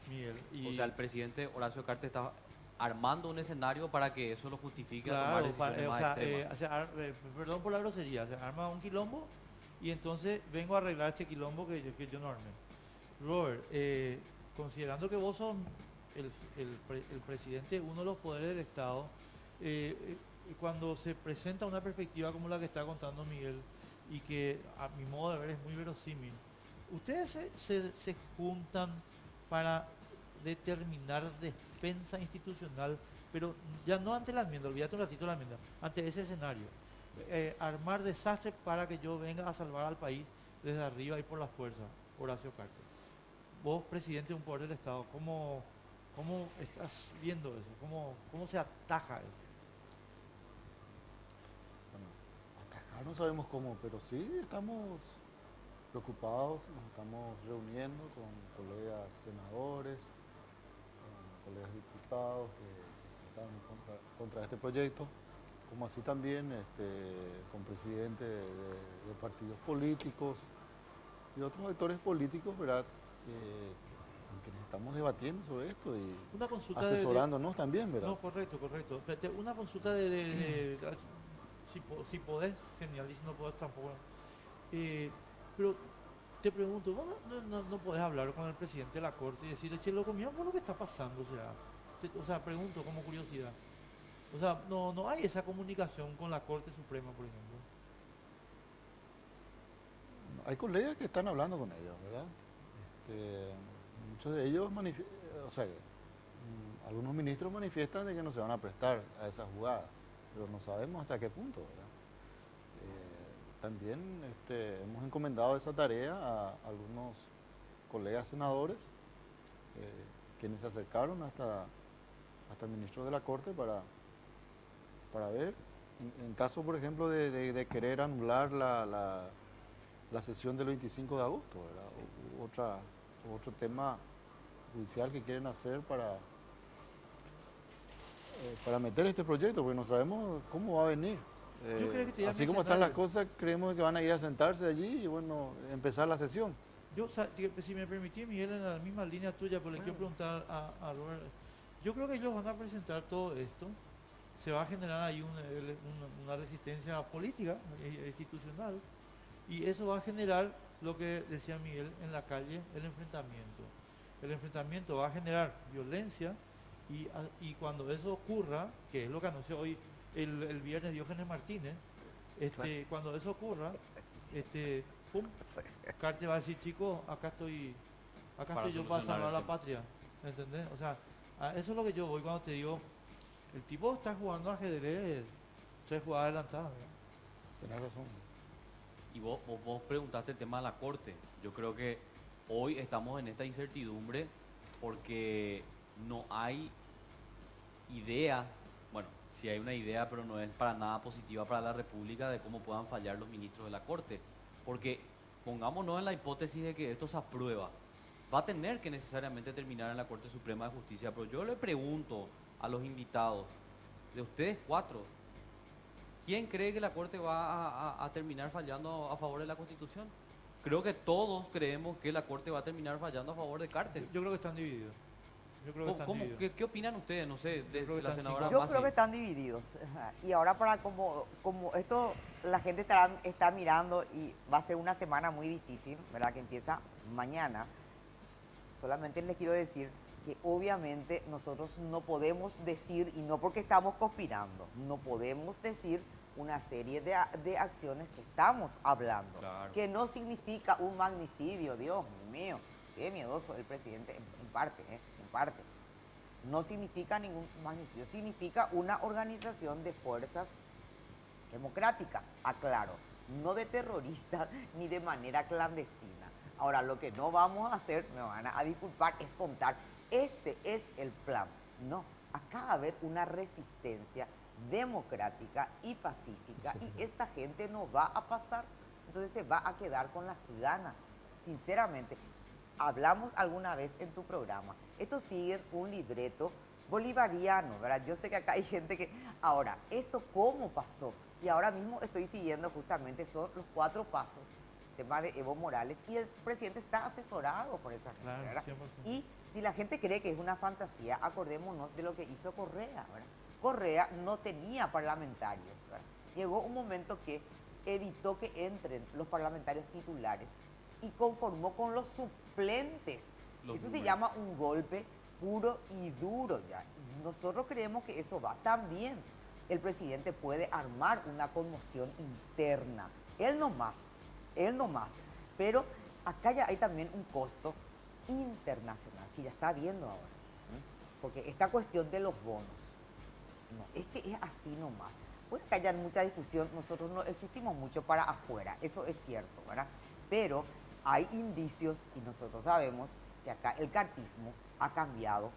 Miguel. O sea, el presidente Horacio Cartes está armando un escenario para que eso lo justifique a tomar claro, decisiones más extremas. perdón por la grosería, se arma un quilombo y entonces vengo a arreglar este quilombo que yo no armé. Robert, considerando que vos sos el presidente de uno de los poderes del Estado, cuando se presenta una perspectiva como la que está contando Miguel, y que a mi modo de ver es muy verosímil, ustedes se juntan para determinar defensa institucional, pero ya no ante la enmienda, olvídate un ratito de la enmienda, ante ese escenario. Armar desastre para que yo venga a salvar al país desde arriba y por la fuerza, Horacio Cartes. Vos, presidente de un poder del Estado, ¿cómo estás viendo eso? ¿Cómo se ataja eso? Bueno, atajar no sabemos cómo, pero sí estamos preocupados, nos estamos reuniendo con colegas senadores, con colegas diputados que están contra este proyecto, como así también con presidentes de partidos políticos y otros actores políticos, ¿verdad? Con quienes estamos debatiendo sobre esto y Una consulta asesorándonos también, ¿verdad? No, correcto. Una consulta si podés, genial, y si no podés tampoco. Pero te pregunto, vos no podés hablar con el presidente de la Corte y decirle, che, loco, mira por lo que está pasando, o sea, pregunto como curiosidad. O sea, no hay esa comunicación con la Corte Suprema, por ejemplo. Hay colegas que están hablando con ellos, ¿verdad? Muchos de ellos, algunos ministros manifiestan de que no se van a prestar a esa jugada, pero no sabemos hasta qué punto, ¿verdad? También hemos encomendado esa tarea a algunos colegas senadores, quienes se acercaron hasta el ministro de la Corte para ver, en caso, por ejemplo, de querer anular la sesión del 25 de agosto, ¿verdad? Otro tema judicial que quieren hacer para meter este proyecto, porque no sabemos cómo va a venir. Yo creo que te iba a así como están las cosas, creemos que van a ir a sentarse allí y bueno, empezar la sesión. Yo, si me permitís, Miguel, en la misma línea tuya, pero le quiero preguntar a Robert, yo creo que ellos van a presentar todo esto, se va a generar ahí una resistencia política, institucional, y eso va a generar lo que decía Miguel en la calle, el enfrentamiento. El enfrentamiento va a generar violencia y cuando eso ocurra, que es lo que anunció hoy el viernes Diógenes Martínez, cuando eso ocurra, pum, Carte va a decir, chicos, acá estoy yo para salvar a la patria, ¿entendés? O sea, eso es lo que yo voy cuando te digo, el tipo está jugando ajedrez, 3 jugadas adelantadas, ¿verdad? Tenés razón. Y vos preguntaste el tema de la corte. Yo creo que hoy estamos en esta incertidumbre porque no hay idea, bueno, sí hay una idea, pero no es para nada positiva para la República de cómo puedan fallar los ministros de la Corte. Porque pongámonos en la hipótesis de que esto se aprueba, va a tener que necesariamente terminar en la Corte Suprema de Justicia. Pero yo le pregunto a los invitados, de ustedes 4, ¿quién cree que la Corte va a terminar fallando a favor de la Constitución? Creo que todos creemos que la Corte va a terminar fallando a favor de Carter. Yo creo que están divididos. Yo creo que están divididos. ¿Qué opinan ustedes? No sé, de la senadora Yo Masi. creo que están divididos. Ajá. Y ahora para como esto la gente está mirando y va a ser una semana muy difícil, ¿verdad? Que empieza mañana. Solamente les quiero decir que obviamente nosotros no podemos decir, y no porque estamos conspirando, no podemos decir una serie de acciones que estamos hablando, Claro. que no significa un magnicidio, Dios mío, qué miedoso el presidente en parte. No significa ningún magnicidio, significa una organización de fuerzas democráticas, aclaro, no de terroristas ni de manera clandestina. Ahora, lo que no vamos a hacer, me van a disculpar, es contar, este es el plan. No, acá va a haber una resistencia democrática y pacífica y esta gente no va a pasar, entonces se va a quedar con las ganas, sinceramente. Hablamos alguna vez en tu programa, esto sigue un libreto bolivariano, ¿verdad? Yo sé que acá hay gente que... Ahora, ¿esto cómo pasó? Y ahora mismo estoy siguiendo justamente, son los 4 pasos, tema de Evo Morales, y el presidente está asesorado por esa gente, Claro, ¿verdad? 100%. Y si la gente cree que es una fantasía, acordémonos de lo que hizo Correa, ¿verdad? Correa no tenía parlamentarios, ¿verdad? Llegó un momento que evitó que entren los parlamentarios titulares y conformó con los suplentes. Eso se llama un golpe puro y duro ya. Nosotros creemos que eso va. También el presidente puede armar una conmoción interna. Él no más. Pero acá ya hay también un costo internacional que ya está viendo ahora. Porque esta cuestión de los bonos, no, es que es así nomás. Puede que haya mucha discusión, nosotros no existimos mucho para afuera, eso es cierto, ¿verdad? Pero hay indicios y nosotros sabemos que acá el cartismo ha cambiado,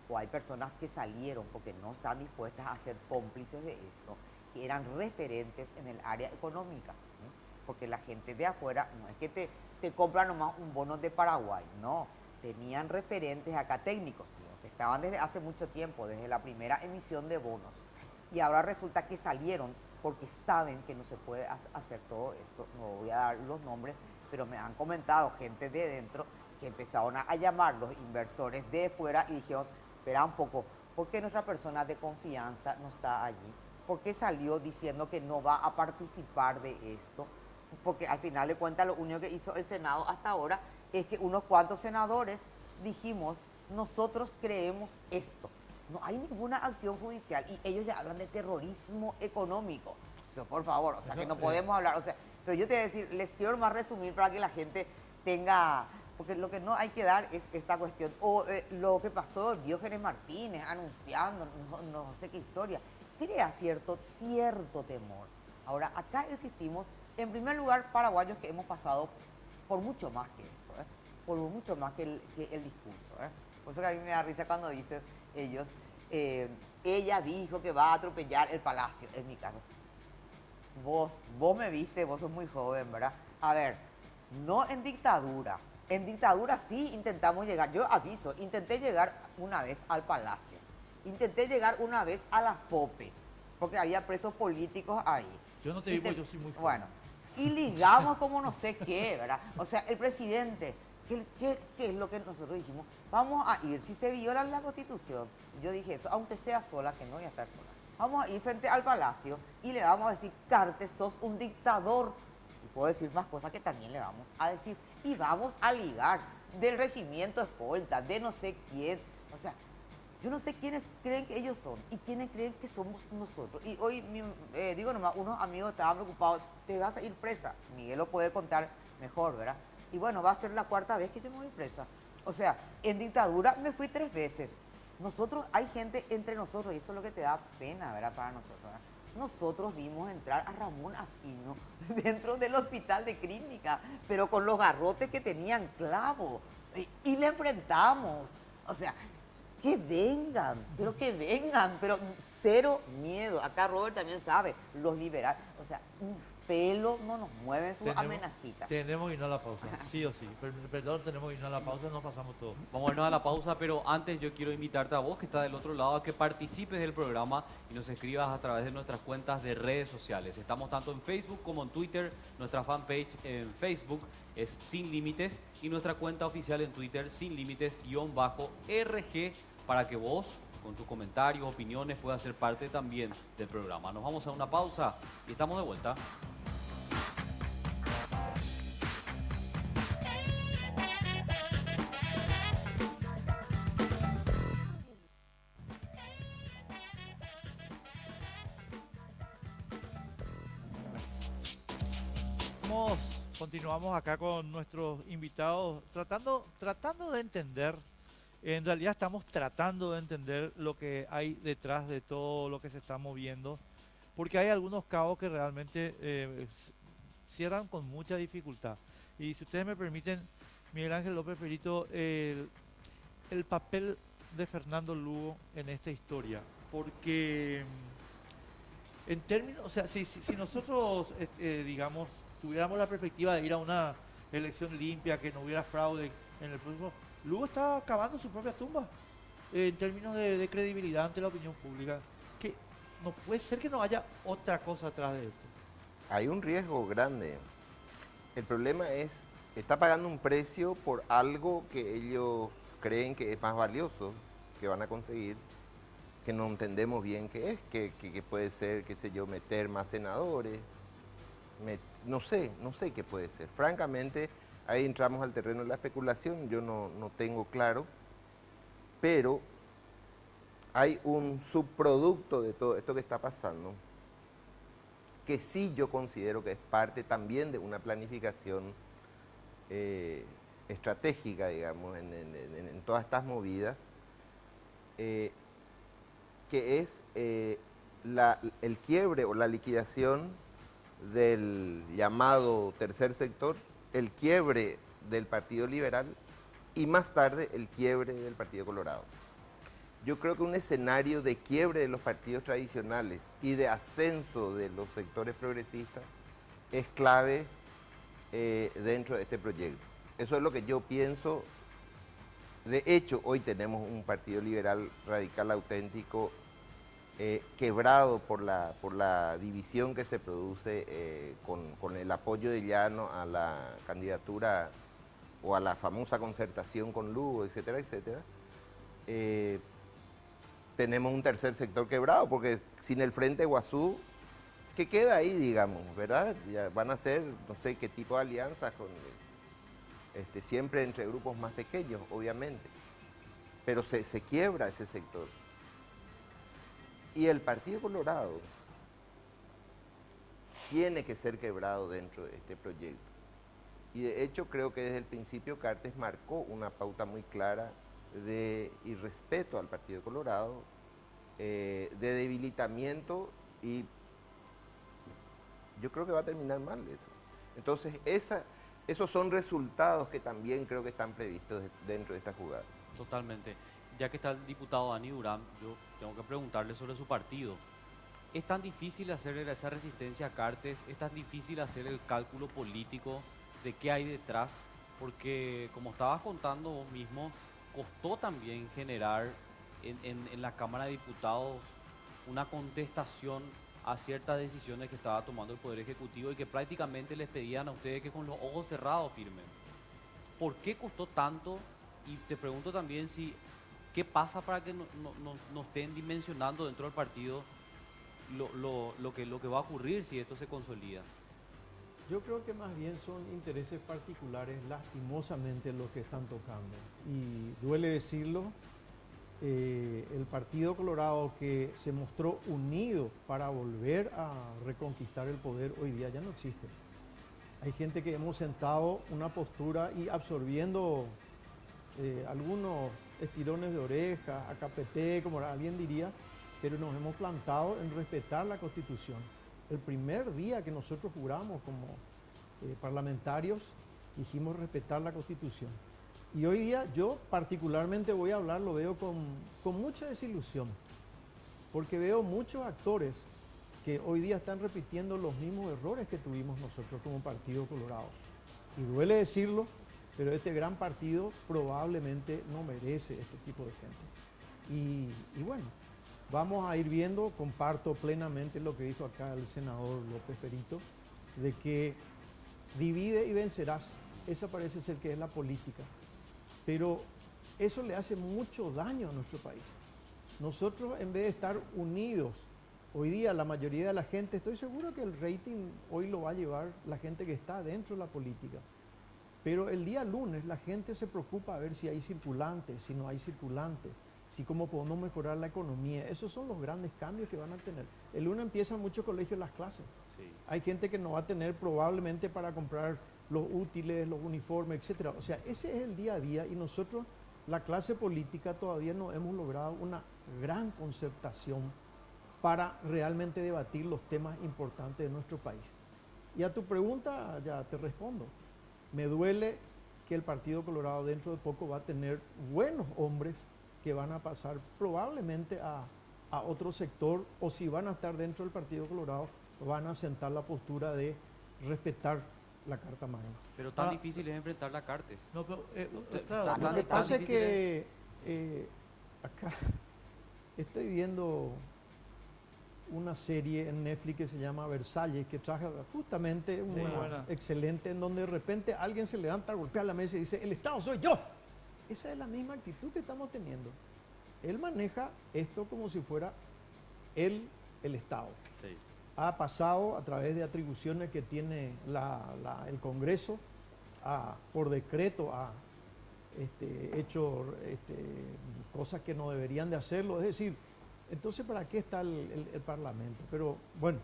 o hay personas que salieron porque no están dispuestas a ser cómplices de esto, que eran referentes en el área económica, ¿no? Porque la gente de afuera no es que te compran nomás un bono de Paraguay, no, tenían referentes acá técnicos, digo, que estaban desde hace mucho tiempo, desde la primera emisión de bonos, y ahora resulta que salieron porque saben que no se puede hacer todo esto. No voy a dar los nombres, pero me han comentado gente de dentro que empezaron a llamar los inversores de fuera y dijeron, espera un poco, ¿por qué nuestra persona de confianza no está allí? ¿Por qué salió diciendo que no va a participar de esto? Porque al final de cuentas lo único que hizo el Senado hasta ahora es que unos cuantos senadores dijimos, nosotros creemos esto. No hay ninguna acción judicial y ellos ya hablan de terrorismo económico. Pero por favor, o sea, que no podemos hablar, o sea, pero yo te voy a decir, les quiero más resumir para que la gente tenga, porque lo que no hay que dar es esta cuestión, o lo que pasó Diógenes Martínez anunciando, no sé qué historia, crea cierto temor. Ahora, acá existimos, en primer lugar, paraguayos que hemos pasado por mucho más que esto, por mucho más que el discurso. Por eso que a mí me da risa cuando dicen ellos, ella dijo que va a atropellar el palacio, en mi caso. Vos me viste, vos sos muy joven, ¿verdad? A ver, no en dictadura. En dictadura sí intentamos llegar, yo aviso, intenté llegar una vez al palacio, intenté llegar una vez a la FOPE, porque había presos políticos ahí. Yo no te digo, yo soy muy joven. Bueno, y ligamos como no sé qué, ¿verdad? O sea, el presidente, ¿qué es lo que nosotros dijimos? Vamos a ir, si se viola la Constitución, yo dije eso, aunque sea sola, que no voy a estar sola, vamos a ir frente al palacio y le vamos a decir, Cartes, sos un dictador. puedo decir más cosas que también le vamos a decir. Y vamos a ligar del regimiento escolta, de no sé quién. O sea, yo no sé quiénes creen que ellos son y quiénes creen que somos nosotros. Y hoy, digo nomás, unos amigos estaban preocupados, te vas a ir presa. Miguel lo puede contar mejor, ¿verdad? Y bueno, va a ser la 4ª vez que yo me voy presa. O sea, en dictadura me fui 3 veces. Nosotros, hay gente entre nosotros, y eso es lo que te da pena, ¿verdad? Para nosotros, ¿verdad? Nosotros vimos entrar a Ramón Aquino dentro del hospital de clínica, pero con los garrotes que tenían clavos. Y le enfrentamos. O sea, que vengan, pero cero miedo. Acá Robert también sabe, los liberales. O sea, un pelo no nos mueven sus amenazitas. Tenemos que irnos a la pausa, sí o sí. Perdón, tenemos que irnos a la pausa, nos pasamos todo. Vamos a irnos a la pausa, pero antes yo quiero invitarte a vos que estás del otro lado a que participes del programa y nos escribas a través de nuestras cuentas de redes sociales. Estamos tanto en Facebook como en Twitter. Nuestra fanpage en Facebook es Sin Límites y nuestra cuenta oficial en Twitter, Sin Límites_RG, para que vos, con tus comentarios, opiniones, puedas ser parte también del programa. Nos vamos a una pausa y estamos de vuelta. Continuamos acá con nuestros invitados, tratando de entender, en realidad estamos tratando de entender lo que hay detrás de todo lo que se está moviendo, porque hay algunos cabos que realmente cierran con mucha dificultad. Y si ustedes me permiten, Miguel Ángel López Perito, el papel de Fernando Lugo en esta historia, porque en términos, o sea, si nosotros, digamos, tuviéramos la perspectiva de ir a una elección limpia, que no hubiera fraude en el próximo, Lugo está cavando su propia tumba en términos de credibilidad ante la opinión pública. Que no puede ser que no haya otra cosa atrás de esto. Hay un riesgo grande. El problema es, está pagando un precio por algo que ellos creen que es más valioso, que van a conseguir, que no entendemos bien qué es, que puede ser, qué sé yo, meter más senadores, no sé qué puede ser. Francamente, ahí entramos al terreno de la especulación, yo no tengo claro, pero hay un subproducto de todo esto que está pasando, que sí yo considero que es parte también de una planificación estratégica, digamos, en todas estas movidas, que es el quiebre o la liquidación del llamado tercer sector, el quiebre del Partido Liberal y más tarde el quiebre del Partido Colorado. Yo creo que un escenario de quiebre de los partidos tradicionales y de ascenso de los sectores progresistas es clave dentro de este proyecto. Eso es lo que yo pienso. De hecho, hoy tenemos un partido liberal radical auténtico quebrado por la división que se produce con el apoyo de Llano a la candidatura o a la famosa concertación con Lugo, etcétera, etcétera. Tenemos un tercer sector quebrado, porque sin el Frente Guazú, ¿qué queda ahí, digamos, verdad? Ya van a ser, no sé qué tipo de alianzas, siempre entre grupos más pequeños, obviamente, pero se quiebra ese sector. Y el Partido Colorado tiene que ser quebrado dentro de este proyecto. Y de hecho creo que desde el principio Cartes marcó una pauta muy clara de irrespeto al Partido Colorado, de debilitamiento, y yo creo que va a terminar mal eso. Entonces esos son resultados que también creo que están previstos dentro de esta jugada. Totalmente. Ya que está el diputado Dani Durán, yo tengo que preguntarle sobre su partido. ¿Es tan difícil hacer esa resistencia a Cartes? ¿Es tan difícil hacer el cálculo político de qué hay detrás? Porque, como estabas contando vos mismo, costó también generar en la Cámara de Diputados una contestación a ciertas decisiones que estaba tomando el Poder Ejecutivo y que prácticamente les pedían a ustedes que con los ojos cerrados firmen. ¿Por qué costó tanto? Y te pregunto también ¿qué pasa para que no estén dimensionando dentro del partido lo que va a ocurrir si esto se consolida? Yo creo que más bien son intereses particulares, lastimosamente, los que están tocando. Y duele decirlo, el Partido Colorado, que se mostró unido para volver a reconquistar el poder, hoy día ya no existe. Hay gente que hemos sentado una postura y absorbiendo algunos estirones de oreja, AKPT, como alguien diría, pero nos hemos plantado en respetar la Constitución. El primer día que nosotros juramos como parlamentarios, dijimos respetar la Constitución. Y hoy día yo particularmente voy a hablar, lo veo con mucha desilusión, porque veo muchos actores que hoy día están repitiendo los mismos errores que tuvimos nosotros como Partido Colorado. Y duele decirlo, pero este gran partido probablemente no merece este tipo de gente. Y bueno, vamos a ir viendo, comparto plenamente lo que dijo acá el senador López Perito, de que divide y vencerás. Esa parece ser que es la política. Pero eso le hace mucho daño a nuestro país. Nosotros, en vez de estar unidos, hoy día la mayoría de la gente, estoy seguro que el rating hoy lo va a llevar la gente que está dentro de la política. Pero el día lunes la gente se preocupa a ver si hay circulantes, si no hay circulantes, si cómo podemos mejorar la economía. Esos son los grandes cambios que van a tener. El lunes empiezan muchos colegios las clases. Sí. Hay gente que no va a tener probablemente para comprar los útiles, los uniformes, etc. O sea, ese es el día a día y nosotros, la clase política, todavía no hemos logrado una gran concertación para realmente debatir los temas importantes de nuestro país. Y a tu pregunta ya te respondo. Me duele que el Partido Colorado dentro de poco va a tener buenos hombres que van a pasar probablemente a otro sector, o si van a estar dentro del Partido Colorado, van a sentar la postura de respetar la Carta Magna. Pero tan Ah, difícil es enfrentar la Carta. No, pero, Está- Lo que tan pasa es difícil que acá estoy viendo una serie en Netflix que se llama Versalles, que traje justamente Sí, una buena. excelente, en donde de repente alguien se levanta, golpea la mesa y dice, el Estado soy yo. Esa es la misma actitud que estamos teniendo. Él maneja esto como si fuera él el Estado. Sí. Ha pasado a través de atribuciones que tiene el Congreso, por decreto ha hecho cosas que no deberían de hacerlo. Es decir, entonces, ¿para qué está el Parlamento? Pero bueno,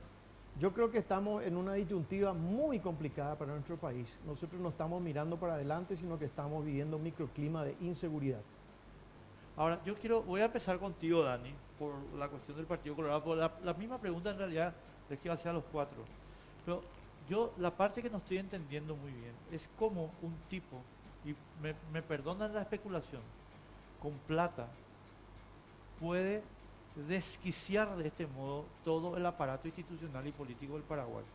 yo creo que estamos en una disyuntiva muy complicada para nuestro país. Nosotros no estamos mirando para adelante, sino que estamos viviendo un microclima de inseguridad. Ahora, voy a empezar contigo, Dani, por la cuestión del Partido Colorado. Por la misma pregunta en realidad les quiero hacer a los cuatro. Pero la parte que no estoy entendiendo muy bien es cómo un tipo, y me perdonan la especulación, con plata puede desquiciar de este modo todo el aparato institucional y político del Paraguay.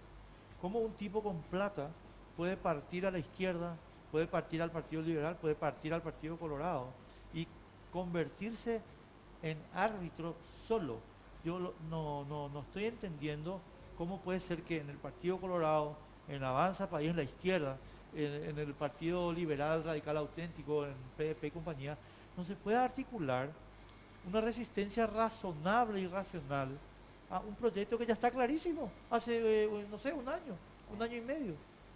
Cómo un tipo con plata puede partir a la izquierda, puede partir al Partido Liberal, puede partir al Partido Colorado y convertirse en árbitro solo. Yo no estoy entendiendo cómo puede ser que en el Partido Colorado, en Avanza País, en la izquierda, en el Partido Liberal Radical Auténtico, en PDP y compañía, no se puede articular una resistencia razonable y racional a un proyecto que ya está clarísimo hace, no sé, un año y medio.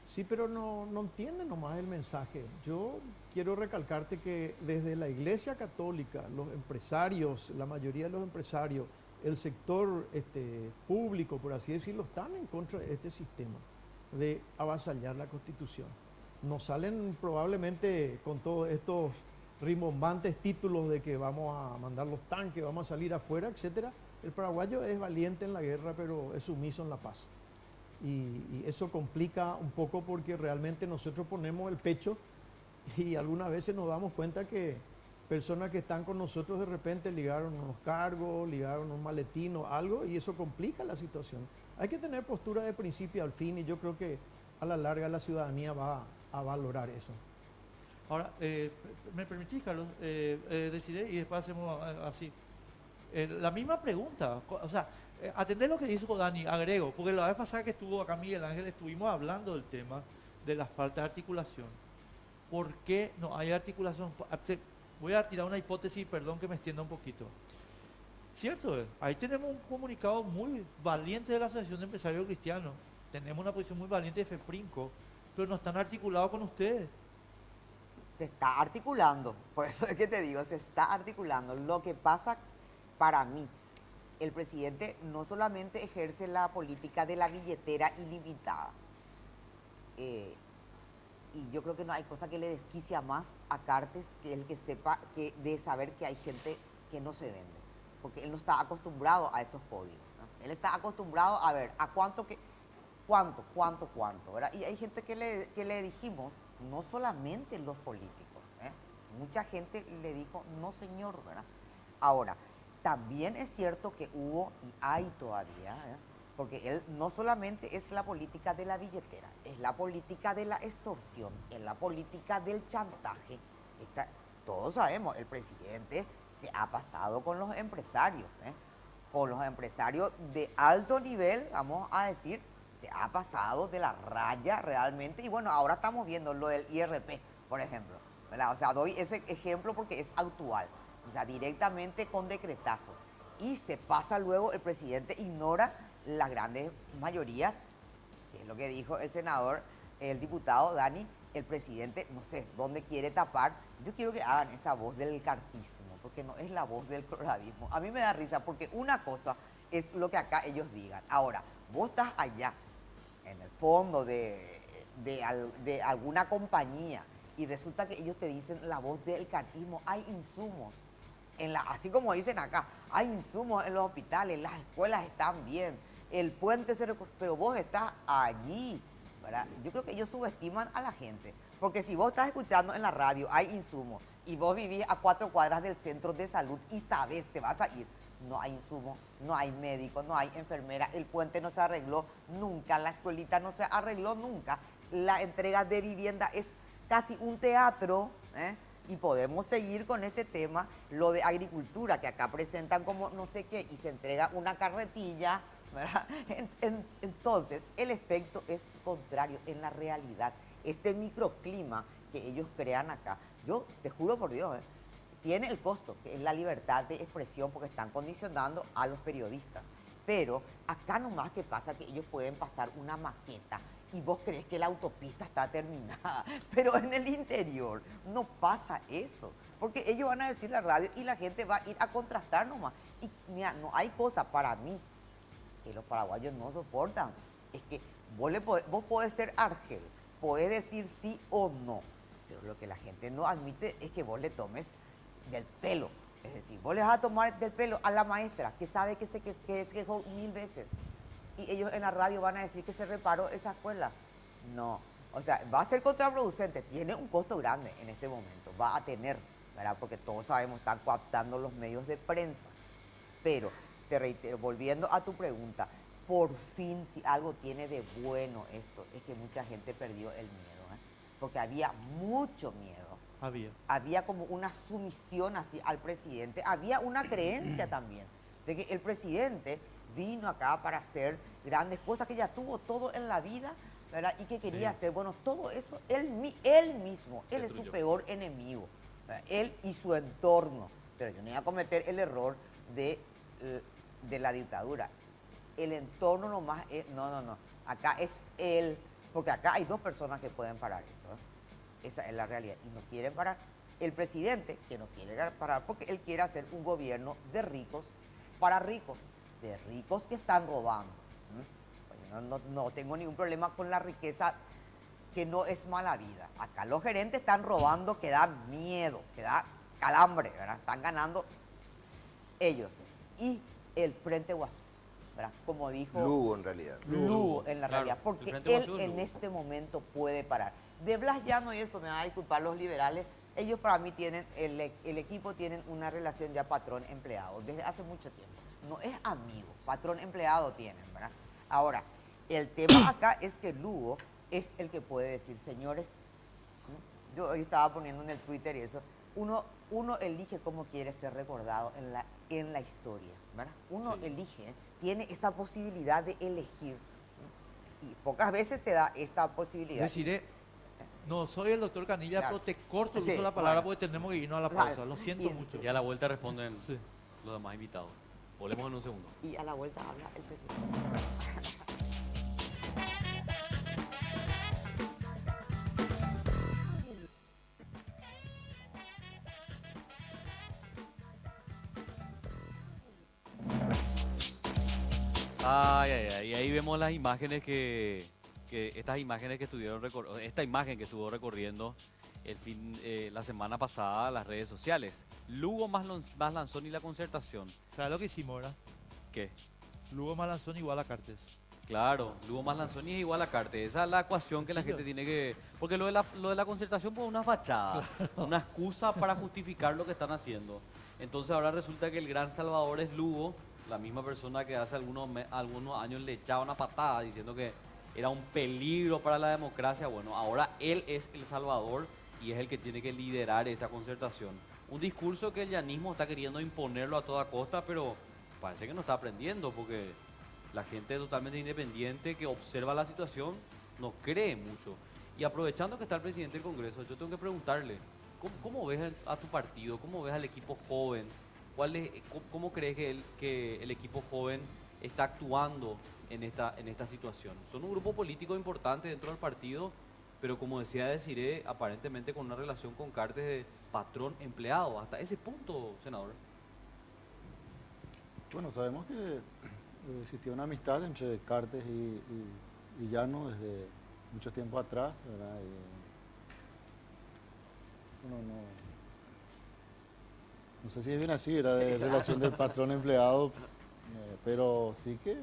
Sí, pero no entienden nomás el mensaje. Yo quiero recalcarte que desde la Iglesia Católica, los empresarios, la mayoría de los empresarios, el sector público, por así decirlo, están en contra de este sistema de avasallar la Constitución. Nos salen probablemente con todos estos rimbombantes títulos de que vamos a mandar los tanques, vamos a salir afuera, etcétera. El paraguayo es valiente en la guerra, pero es sumiso en la paz. Y eso complica un poco porque realmente nosotros ponemos el pecho y algunas veces nos damos cuenta que personas que están con nosotros de repente ligaron unos cargos, ligaron un maletín o algo, y eso complica la situación. Hay que tener postura de principio al fin, y yo creo que a la larga la ciudadanía va a valorar eso. Ahora, ¿me permitís, Carlos? Decidiré y después hacemos así. La misma pregunta, o sea, atender lo que dijo Dani, agrego, porque la vez pasada que estuvo acá Miguel Ángel estuvimos hablando del tema de la falta de articulación. ¿Por qué no hay articulación? Voy a tirar una hipótesis, perdón que me extienda un poquito. Cierto, ahí tenemos un comunicado muy valiente de la Asociación de Empresarios Cristianos, tenemos una posición muy valiente de FEPRINCO, pero no están articulados con ustedes. Se está articulando, por eso es que te digo, se está articulando. Lo que pasa para mí, el presidente no solamente ejerce la política de la billetera ilimitada, y yo creo que no hay cosa que le desquicia más a Cartes que el que sepa que de saber que hay gente que no se vende, porque él no está acostumbrado a esos códigos, ¿no? Él está acostumbrado a ver a cuánto, ¿verdad? Y hay gente que le dijimos, no solamente los políticos, mucha gente le dijo, no señor, ¿verdad? Ahora, también es cierto que hubo y hay todavía, porque él no solamente es la política de la billetera, es la política de la extorsión, es la política del chantaje. Todos sabemos, el presidente se ha pasado con los empresarios, de alto nivel, vamos a decir, se ha pasado de la raya realmente. Y bueno, ahora estamos viendo lo del IRP, por ejemplo, ¿verdad? O sea, doy ese ejemplo porque es actual, o sea, directamente con decretazo. Y se pasa luego, el presidente ignora las grandes mayorías, que es lo que dijo el senador, el diputado Dani, el presidente, no sé, dónde quiere tapar. Yo quiero que hagan esa voz del cartismo, porque no es la voz del coloradismo. A mí me da risa, porque una cosa es lo que acá ellos digan. Ahora, vos estás allá, en el fondo de alguna compañía, y resulta que ellos te dicen la voz del cartismo. Hay insumos, así como dicen acá, hay insumos en los hospitales, las escuelas están bien, el puente pero vos estás allí, ¿verdad? Yo creo que ellos subestiman a la gente, porque si vos estás escuchando en la radio, hay insumos, y vos vivís a 4 cuadras del centro de salud y sabes, te vas a ir, no hay insumos, no hay médicos, no hay enfermera, el puente no se arregló nunca, la escuelita no se arregló nunca, la entrega de vivienda es casi un teatro, y podemos seguir con este tema, lo de agricultura, que acá presentan como no sé qué, y se entrega una carretilla, ¿verdad? Entonces, el efecto es contrario en la realidad. Este microclima que ellos crean acá, yo te juro por Dios, tiene el costo, que es la libertad de expresión, porque están condicionando a los periodistas. Pero acá nomás que pasa que ellos pueden pasar una maqueta y vos crees que la autopista está terminada, pero en el interior no pasa eso, porque ellos van a decir la radio y la gente va a ir a contrastar nomás. Y mira, no hay cosa para mí que los paraguayos no soportan, es que vos podés ser argel, podés decir sí o no, pero lo que la gente no admite es que vos le tomes del pelo. Es decir, vos le vas a tomar del pelo a la maestra que sabe que se quejó 1000 veces, y ellos en la radio van a decir que se reparó esa escuela. No, o sea, va a ser contraproducente, tiene un costo grande en este momento, va a tener, ¿verdad? Porque todos sabemos, están coaptando los medios de prensa. Pero, te reitero, volviendo a tu pregunta, por fin, si algo tiene de bueno esto, es que mucha gente perdió el miedo, porque había mucho miedo. Había como una sumisión así al presidente, había una creencia también de que el presidente vino acá para hacer grandes cosas, que ya tuvo todo en la vida, ¿verdad? Y que quería hacer, bueno, todo eso, él mismo, él es su peor enemigo, ¿verdad? Él y su entorno. Pero yo no iba a cometer el error de la dictadura. El entorno nomás es, no, acá es él, porque acá hay 2 personas que pueden parar esto, esa es la realidad, y no quieren parar. El presidente, que no quiere parar porque él quiere hacer un gobierno de ricos para ricos, de ricos que están robando. No tengo ningún problema con la riqueza, que no es mala vida. Acá los gerentes están robando, que da miedo, que da calambre, ¿verdad? Están ganando ellos. Y el Frente Guasú, ¿verdad? Como dijo Lugo, en realidad. Lugo en la Claro, realidad, porque el Frente él Guasú es en Lugo. este momento puede parar. De Blas Llano y eso, me van a disculpar los liberales, ellos para mí tienen, el equipo tienen una relación ya patrón-empleado, desde hace mucho tiempo. No es amigo, patrón-empleado tienen, ¿verdad? Ahora, el tema acá es que Lugo es el que puede decir, señores, yo hoy estaba poniendo en el Twitter y eso, uno elige cómo quiere ser recordado en la historia, ¿verdad? Uno elige, tiene esta posibilidad de elegir, y pocas veces te da esta posibilidad. Deciré, no soy el doctor Canilla, Claro. pero te corto el Sí, uso de la palabra bueno. porque tenemos que irnos a la Claro. pausa. Lo siento Y- mucho. Y a la vuelta responden Sí. los demás invitados. Volvemos en un segundo. Y a la vuelta habla el presidente. Ay, ay, ay. Y ahí vemos las imágenes estas imágenes que esta imagen que estuvo recorriendo la semana pasada las redes sociales. Lugo más Lanzón y la Concertación. ¿Sabes lo que hicimos, verdad? ¿Qué? Lugo más Lanzón igual a Cartes. Claro, Lugo más Lanzón y es igual a Cartes. Esa es la ecuación que la gente tiene que... Porque lo de la Concertación fue una fachada, una excusa para justificar lo que están haciendo. Entonces ahora resulta que el gran salvador es Lugo, la misma persona que hace algunos años le echaba una patada diciendo que era un peligro para la democracia. Bueno, ahora él es el salvador y es el que tiene que liderar esta concertación. Un discurso que el llanismo está queriendo imponerlo a toda costa, pero parece que no está aprendiendo, porque la gente totalmente independiente que observa la situación no cree mucho. Y aprovechando que está el presidente del Congreso, yo tengo que preguntarle, ¿cómo ves a tu partido? ¿Cómo ves al equipo joven? ¿Cómo crees que el equipo joven está actuando en esta situación? Son un grupo político importante dentro del partido, pero como decía Desiré, aparentemente con una relación con Cartes de patrón-empleado. Hasta ese punto, senador. Bueno, sabemos que existía una amistad entre Cartes y Llano desde mucho tiempo atrás, ¿verdad? No sé si es bien así, era de relación de patrón-empleado, pero sí que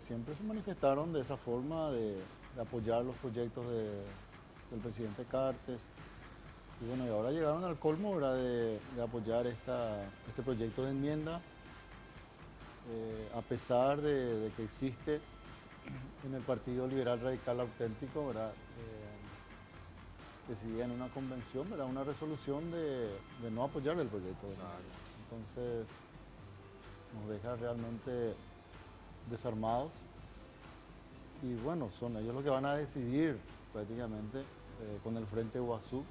siempre se manifestaron de esa forma de apoyar los proyectos del presidente Cartes. Y bueno, y ahora llegaron al colmo, ¿verdad?, de apoyar este proyecto de enmienda, a pesar de que existe en el Partido Liberal Radical Auténtico, ¿verdad?, decidía en una convención, ¿verdad?, una resolución de no apoyar el proyecto de enmienda. Entonces, nos deja realmente desarmados. Y bueno, son ellos los que van a decidir prácticamente con el Frente Iguazú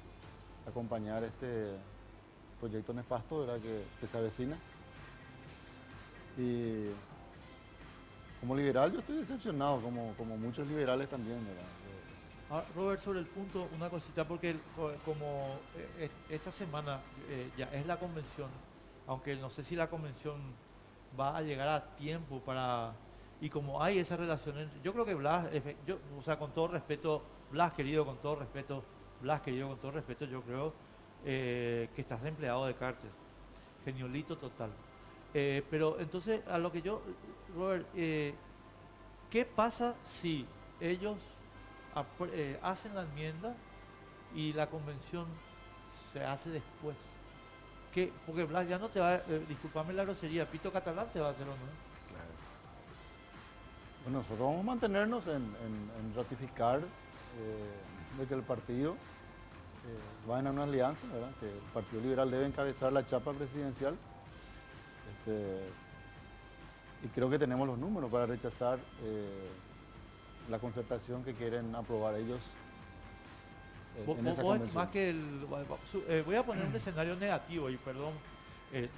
acompañar este proyecto nefasto, ¿verdad?, que se avecina. Y como liberal yo estoy decepcionado, como muchos liberales también, ¿verdad? Robert, sobre el punto, una cosita, porque como esta semana ya es la convención, aunque no sé si la convención va a llegar a tiempo para... Y como hay esas relaciones, yo creo que Blas, o sea, con todo respeto, Blas querido, con todo respeto, yo creo que estás de empleado de Cartes. Geniolito total. Pero entonces, a lo que yo, Robert, ¿qué pasa si ellos hacen la enmienda y la convención se hace después? Porque Blas ya no te va, discúlpame la grosería, Pito Catalán te va a hacer o no. Bueno, nosotros vamos a mantenernos en ratificar de que el partido va en una alianza, ¿verdad?, que el Partido Liberal debe encabezar la chapa presidencial. Y creo que tenemos los números para rechazar la concertación que quieren aprobar ellos en esa convención. Más que voy a poner un escenario negativo y perdón,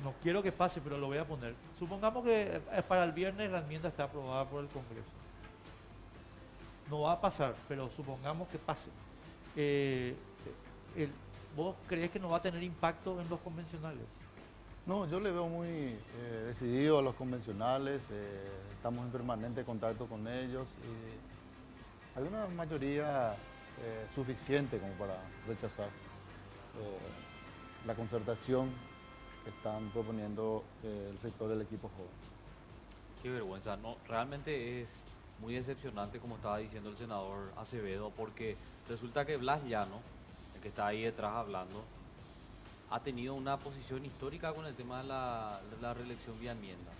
no quiero que pase, pero lo voy a poner. Supongamos que para el viernes la enmienda está aprobada por el Congreso. No va a pasar, pero supongamos que pase. ¿Vos crees que no va a tener impacto en los convencionales? No, yo le veo muy decidido a los convencionales, estamos en permanente contacto con ellos y hay una mayoría suficiente como para rechazar la concertación que están proponiendo el sector del equipo joven. Qué vergüenza, no, realmente es muy decepcionante, como estaba diciendo el senador Acevedo, porque resulta que Blas Llano, el que está ahí detrás hablando, ha tenido una posición histórica con el tema de la reelección vía enmienda.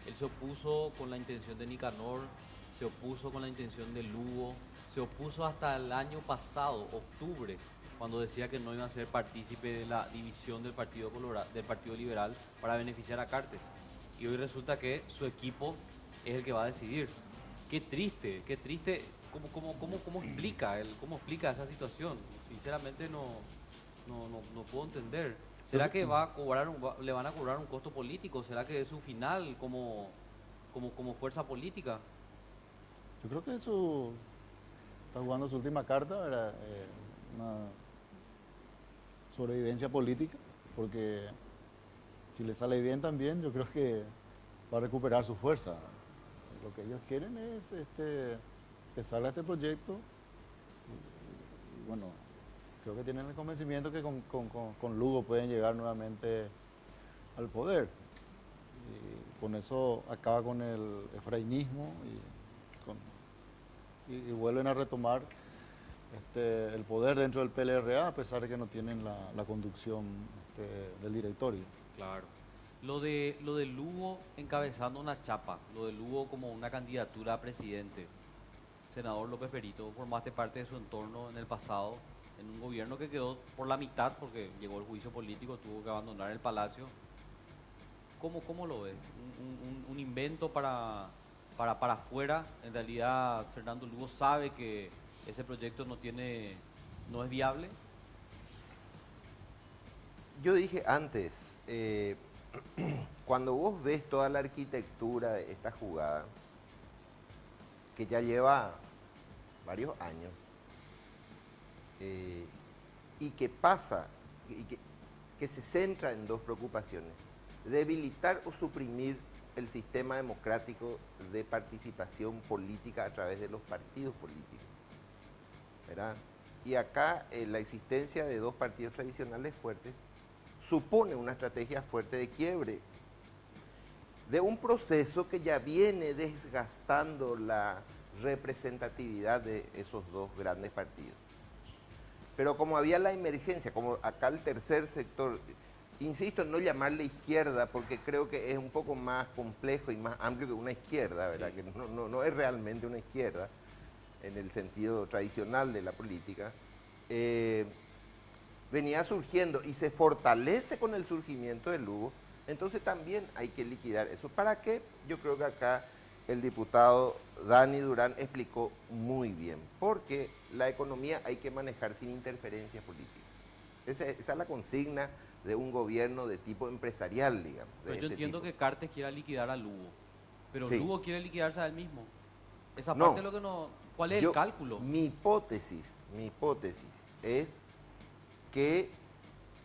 Él se opuso con la intención de Nicanor, se opuso con la intención de Lugo, se opuso hasta el año pasado, octubre, cuando decía que no iba a ser partícipe de la división del Partido Liberal para beneficiar a Cartes. Y hoy resulta que su equipo es el que va a decidir. Qué triste. ¿Cómo explica esa situación? Sinceramente no puedo entender. ¿Será que le van a cobrar un costo político? ¿Será que es su final como fuerza política? Yo creo que eso está jugando su última carta, era una sobrevivencia política, porque si le sale bien también, yo creo que va a recuperar su fuerza. lo que ellos quieren es que salga este proyecto. Y bueno, creo que tienen el convencimiento que con Lugo pueden llegar nuevamente al poder. Y con eso acaba con el efrainismo y vuelven a retomar el poder dentro del PLRA, a pesar de que no tienen la conducción del directorio. Claro. Lo de Lugo encabezando una chapa, lo de Lugo como una candidatura a presidente. Senador López Perito, formaste parte de su entorno en el pasado, en un gobierno que quedó por la mitad porque llegó el juicio político, tuvo que abandonar el palacio. ¿Cómo lo ves? ¿Un invento para afuera? En realidad, Fernando Lugo sabe que ese proyecto no es viable. Yo dije antes, cuando vos ves toda la arquitectura de esta jugada, que ya lleva varios años, y que pasa, y que se centra en dos preocupaciones: debilitar o suprimir el sistema democrático de participación política a través de los partidos políticos, ¿verdad? Y acá la existencia de dos partidos tradicionales fuertes supone una estrategia fuerte de quiebre de un proceso que ya viene desgastando la representatividad de esos dos grandes partidos. Pero como había la emergencia, como acá el tercer sector, insisto en no llamarle izquierda porque creo que es un poco más complejo y más amplio que una izquierda, ¿verdad? Sí. Que no es realmente una izquierda en el sentido tradicional de la política. Venía surgiendo y se fortalece con el surgimiento de Lugo, entonces también hay que liquidar eso. ¿Para qué? Yo creo que acá el diputado Dani Durán explicó muy bien, porque la economía hay que manejar sin interferencias políticas. Esa es la consigna de un gobierno de tipo empresarial, digamos. Pero yo entiendo que Cartes quiera liquidar a Lugo, pero sí. Lugo quiere liquidarse a él mismo. Esa No, parte es lo que no... ¿Cuál es el cálculo? Mi hipótesis es que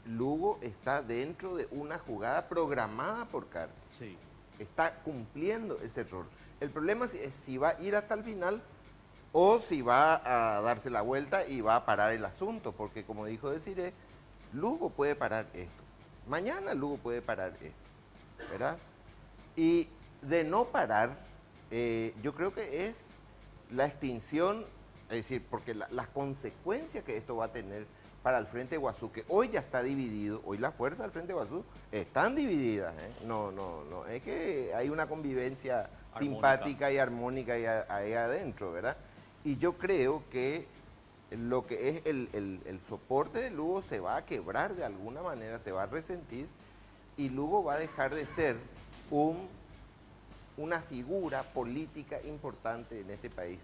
Lugo está dentro de una jugada programada por Cartes. Sí. Está cumpliendo ese rol. El problema es si va a ir hasta el final o si va a darse la vuelta y va a parar el asunto, porque como dijo Desiree, Lugo puede parar esto. Mañana Lugo puede parar esto, ¿verdad? Y de no parar, yo creo que es la extinción, es decir, porque las consecuencias que esto va a tener para el Frente Guazú, que hoy ya está dividido, hoy las fuerzas del Frente Guazú están divididas, ¿eh? No, es que hay una convivencia simpática y armónica ahí adentro, ¿verdad? Y yo creo que lo que es el soporte de Lugo se va a quebrar de alguna manera, se va a resentir, y Lugo va a dejar de ser una figura política importante en este país.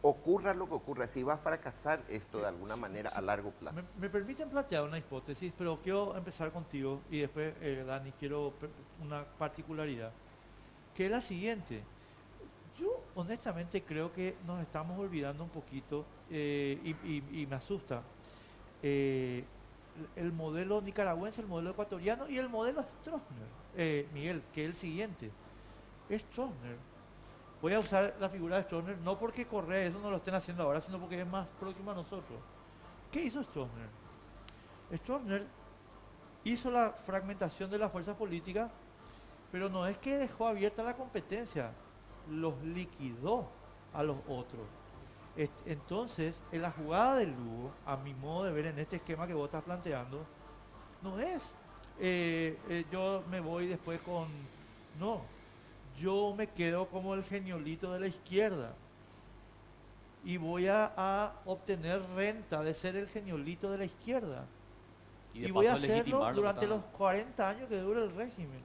Ocurra lo que ocurra, si va a fracasar esto de alguna manera a largo plazo. Me permiten plantear una hipótesis, pero quiero empezar contigo y después, Dani, quiero una particularidad, que es la siguiente. Yo honestamente creo que nos estamos olvidando un poquito y me asusta el modelo nicaragüense, el modelo ecuatoriano y el modelo Stroessner. Miguel, que es el siguiente. Stroessner. Voy a usar la figura de Stroessner no porque Correa eso no lo estén haciendo ahora, sino porque es más próximo a nosotros. ¿Qué hizo Stroessner? Stroessner hizo la fragmentación de las fuerzas políticas, pero no es que dejó abierta la competencia, los liquidó a los otros. Entonces, en la jugada del Lugo, a mi modo de ver en este esquema que vos estás planteando, no es yo me voy después con... No, yo me quedo como el geniolito de la izquierda y voy a obtener renta de ser el geniolito de la izquierda. Y voy a hacerlo durante los 40 años que dura el régimen.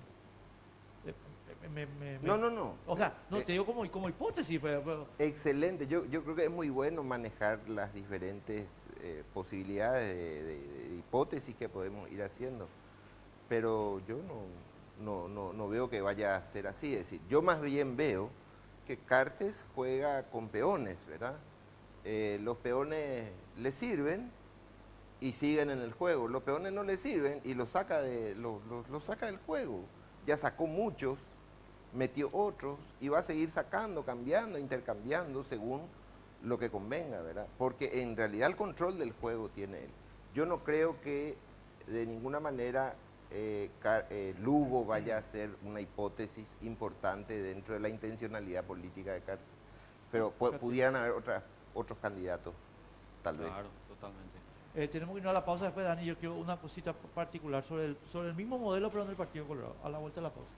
No. O sea, no te digo como hipótesis. Pero... Excelente, yo creo que es muy bueno manejar las diferentes posibilidades de hipótesis que podemos ir haciendo, pero yo no veo que vaya a ser así. Es decir, yo más bien veo que Cartes juega con peones, ¿verdad? Los peones le sirven y siguen en el juego, los peones no le sirven y los saca del juego. Ya sacó muchos, metió otros y va a seguir sacando, cambiando, intercambiando según lo que convenga, ¿verdad? Porque en realidad el control del juego tiene él. Yo no creo que de ninguna manera Lugo vaya a ser una hipótesis importante dentro de la intencionalidad política de Cartes, pero pudieran haber otros candidatos, tal vez. Claro, totalmente. Tenemos que irnos a la pausa después, Dani. Yo quiero una cosita particular sobre el mismo modelo, pero en el Partido Colorado. A la vuelta de la pausa.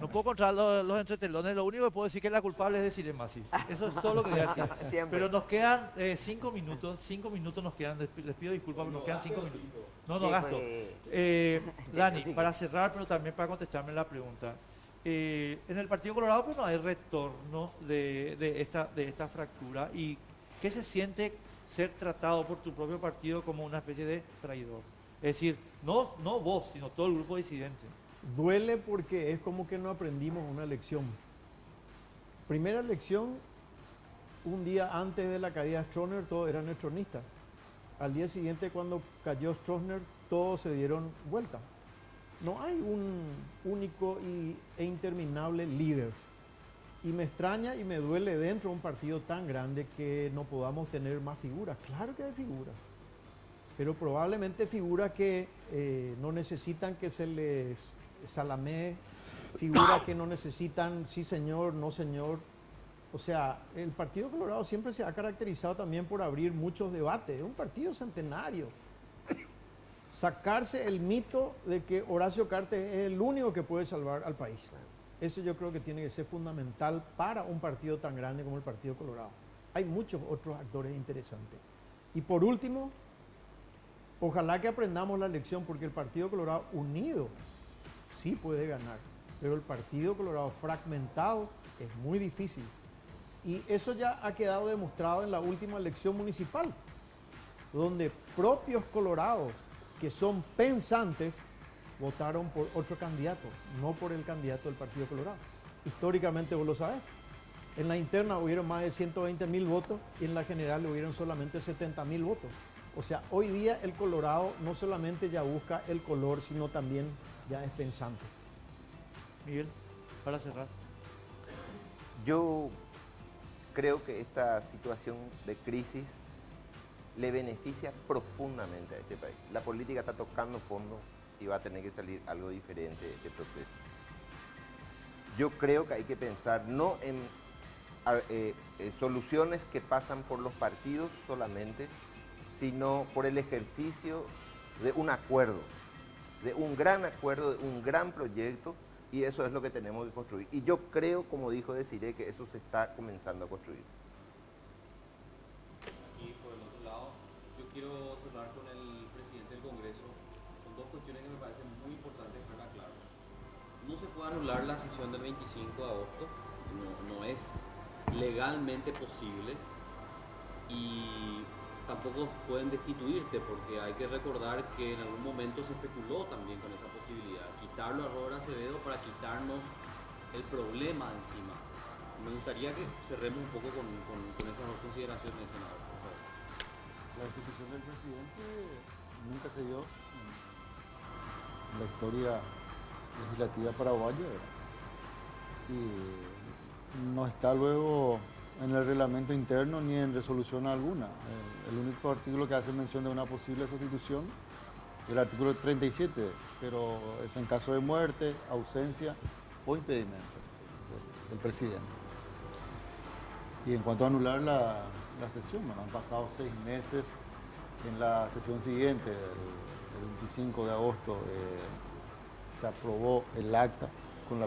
No puedo controlar los entretelones, lo único que puedo decir que la culpable es decir Masi. Eso es todo lo que voy a decir. Siempre. Pero nos quedan 5 minutos nos quedan, les pido disculpas, pero nos quedan 5 minutos. No Sí, gasto. pues. Dani, Sí. para cerrar, pero también para contestarme la pregunta. En el Partido Colorado pues no hay retorno de esta fractura. ¿Y qué se siente ser tratado por tu propio partido como una especie de traidor? Es decir, no vos, sino todo el grupo disidente. Duele porque es como que no aprendimos una lección. Primera lección, un día antes de la caída de Stroessner, todos eran estronistas. Al día siguiente, cuando cayó Stroessner, todos se dieron vuelta. No hay un único e interminable líder. Y me extraña y me duele dentro de un partido tan grande que no podamos tener más figuras. Claro que hay figuras, pero probablemente figuras que no necesitan que se les salamee, figuras que no necesitan sí señor, no señor. O sea, el Partido Colorado siempre se ha caracterizado también por abrir muchos debates. Es un partido centenario. Sacarse el mito de que Horacio Cartes es el único que puede salvar al país. Eso yo creo que tiene que ser fundamental para un partido tan grande como el Partido Colorado. Hay muchos otros actores interesantes. Y por último, ojalá que aprendamos la lección, porque el Partido Colorado unido sí puede ganar, pero el Partido Colorado fragmentado es muy difícil. Y eso ya ha quedado demostrado en la última elección municipal, donde propios colorados que son pensantes votaron por otro candidato, no por el candidato del Partido Colorado. Históricamente vos lo sabés. En la interna hubieron más de 120.000 votos y en la general hubieron solamente 70.000 votos. O sea, hoy día el Colorado no solamente ya busca el color, sino también ya es pensante. Miguel, para cerrar. Yo creo que esta situación de crisis le beneficia profundamente a este país. La política está tocando fondo y va a tener que salir algo diferente de este proceso. Yo creo que hay que pensar no en soluciones que pasan por los partidos solamente, sino por el ejercicio de un acuerdo, de un gran acuerdo, de un gran proyecto, y eso es lo que tenemos que construir. Y yo creo, como dijo Desiree, que eso se está comenzando a construir. Y por el otro lado, yo quiero cerrar con el presidente del Congreso con dos cuestiones que me parecen muy importantes dejarla claro. No se puede anular la sesión del 25 de agosto, no es legalmente posible, y tampoco pueden destituirte, porque hay que recordar que en algún momento se especuló también con esa posibilidad, quitarlo a Robert Acevedo para quitarnos el problema de encima. Me gustaría que cerremos un poco con esas dos consideraciones, senador, por favor. La destitución del presidente nunca se dio en la historia legislativa paraguaya, y no está luego en el reglamento interno ni en resolución alguna. El único artículo que hace mención de una posible sustitución es el artículo 37, pero es en caso de muerte, ausencia o impedimento del presidente. Y en cuanto a anular la sesión, bueno, han pasado 6 meses. En la sesión siguiente, el 25 de agosto, se aprobó el acta con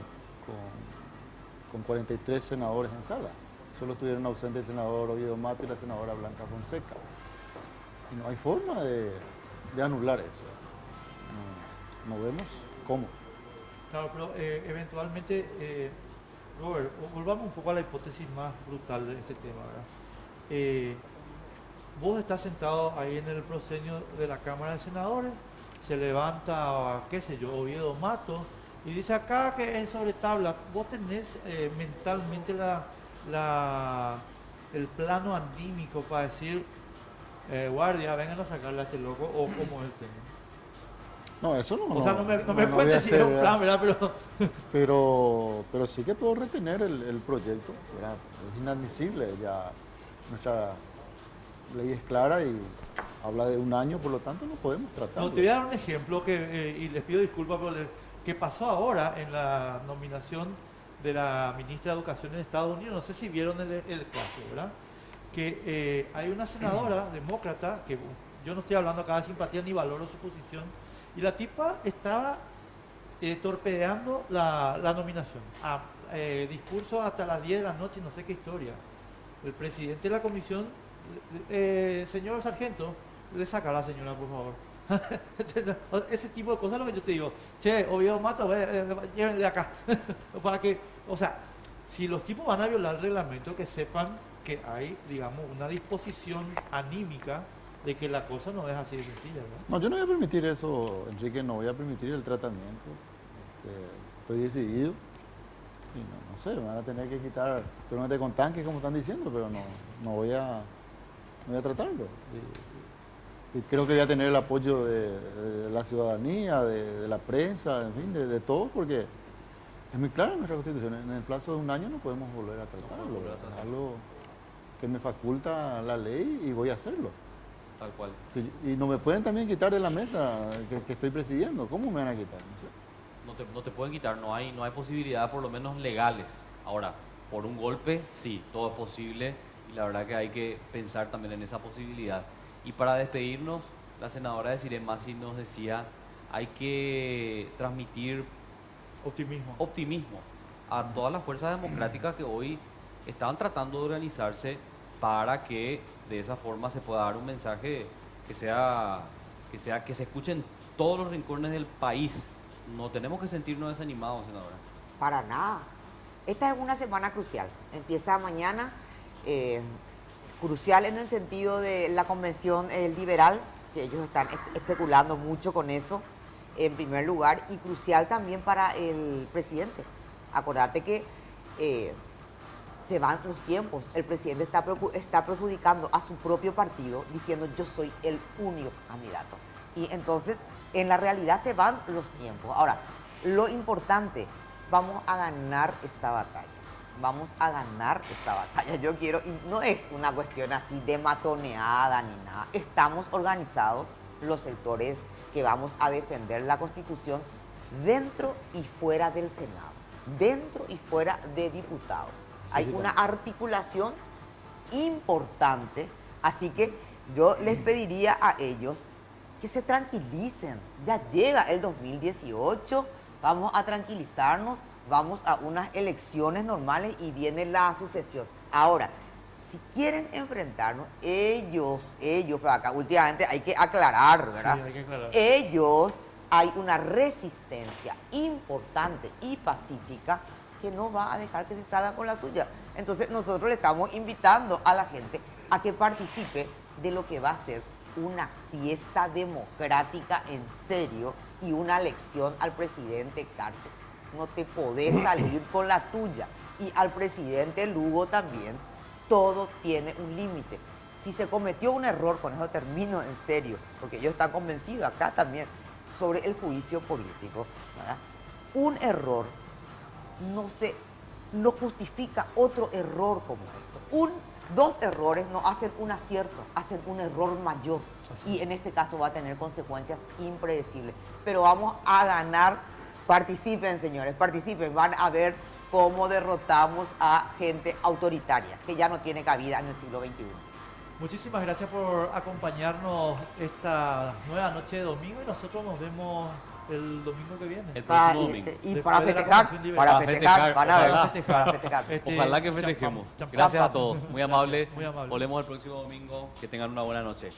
43 senadores en sala. Solo estuvieron ausentes el senador Oviedo Mato y la senadora Blanca Fonseca. Y no hay forma de anular eso. No vemos cómo. Claro, pero eventualmente, Robert, volvamos un poco a la hipótesis más brutal de este tema, ¿verdad? Vos estás sentado ahí en el proscenio de la Cámara de Senadores, se levanta, qué sé yo, Oviedo Mato Y dice acá que es sobre tabla. ¿Vos tenés mentalmente el plano anímico para decir, guardia, vengan a sacarle a este loco, o cómo es el tema? No, eso no. O sea, no me voy a cuentes si hacer, es un plan, ¿verdad? pero sí que puedo retener el proyecto, ¿verdad? Es inadmisible, ya nuestra ley es clara y habla de un año, por lo tanto no podemos tratarlo. No, te voy a dar un ejemplo y les pido disculpas por que pasó ahora en la nominación de la ministra de Educación en Estados Unidos. No sé si vieron el caso, ¿verdad? Que hay una senadora demócrata, que yo no estoy hablando acá de simpatía ni valoro su posición, y la tipa estaba torpedeando la nominación. Discurso hasta las 10 de la noche, no sé qué historia. El presidente de la comisión, señor sargento, le saca a la señora, por favor. Ese tipo de cosas es lo que yo te digo. Che, Oviedo Mato, llévenle acá. Para que, o sea, si los tipos van a violar el reglamento, que sepan que hay, digamos, una disposición anímica de que la cosa no es así de sencilla, ¿no? No, yo no voy a permitir eso, Enrique, no voy a permitir el tratamiento. Estoy decidido. Y no sé, me van a tener que quitar solamente con tanques, como están diciendo, pero no voy a tratarlo. Y creo que voy a tener el apoyo de la ciudadanía, de la prensa, en fin, de todos, porque es muy claro en nuestra Constitución. En el plazo de un año no podemos volver a tratarlo. Es algo que me faculta la ley y voy a hacerlo. Tal cual. Sí, y no me pueden también quitar de la mesa que estoy presidiendo. ¿Cómo me van a quitar? No te pueden quitar, no hay posibilidad, por lo menos legales. Ahora, por un golpe, sí, todo es posible y la verdad que hay que pensar también en esa posibilidad. Y para despedirnos, la senadora de Sirén Masi nos decía, hay que transmitir optimismo a todas las fuerzas democráticas que hoy están tratando de organizarse para que de esa forma se pueda dar un mensaje que se escuche en todos los rincones del país. No tenemos que sentirnos desanimados, senadora. Para nada. Esta es una semana crucial. Empieza mañana, crucial en el sentido de la convención liberal, que ellos están especulando mucho con eso, en primer lugar, y crucial también para el presidente. Acordate que se van los tiempos. El presidente está perjudicando a su propio partido diciendo yo soy el único candidato. Y entonces, en la realidad se van los tiempos. Ahora, lo importante, vamos a ganar esta batalla. Vamos a ganar esta batalla. Yo quiero, y no es una cuestión así de matoneada ni nada. Estamos organizados los sectores que vamos a defender la Constitución dentro y fuera del Senado, dentro y fuera de diputados. Hay una articulación importante, así que yo les pediría a ellos que se tranquilicen. Ya llega el 2018, vamos a tranquilizarnos, vamos a unas elecciones normales y viene la sucesión. Ahora, si quieren enfrentarnos, ellos, pero acá últimamente hay que aclarar, ¿verdad? Sí, hay que aclarar. Ellos, hay una resistencia importante y pacífica que no va a dejar que se salga con la suya. Entonces nosotros le estamos invitando a la gente a que participe de lo que va a ser una fiesta democrática en serio y una elección al presidente Cartes. No te podés salir con la tuya. Y al presidente Lugo también, todo tiene un límite. Si se cometió un error, con eso termino en serio, porque ellos están convencidos acá también, sobre el juicio político, ¿verdad? Un error no justifica otro error como esto. Dos errores no hacen un acierto, hacen un error mayor. Y en este caso va a tener consecuencias impredecibles. Pero vamos a ganar. Participen, señores, participen. Van a ver cómo derrotamos a gente autoritaria, que ya no tiene cabida en el siglo XXI. Muchísimas gracias por acompañarnos esta nueva noche de domingo y nosotros nos vemos el domingo que viene. El próximo domingo. Y Después para de la festejar, convención liberal. para festejar, van a ver, ojalá. para festejar. Ojalá que festejemos. champán. Gracias a todos. Muy amable. Muy amable. Volvemos el próximo domingo. Que tengan una buena noche.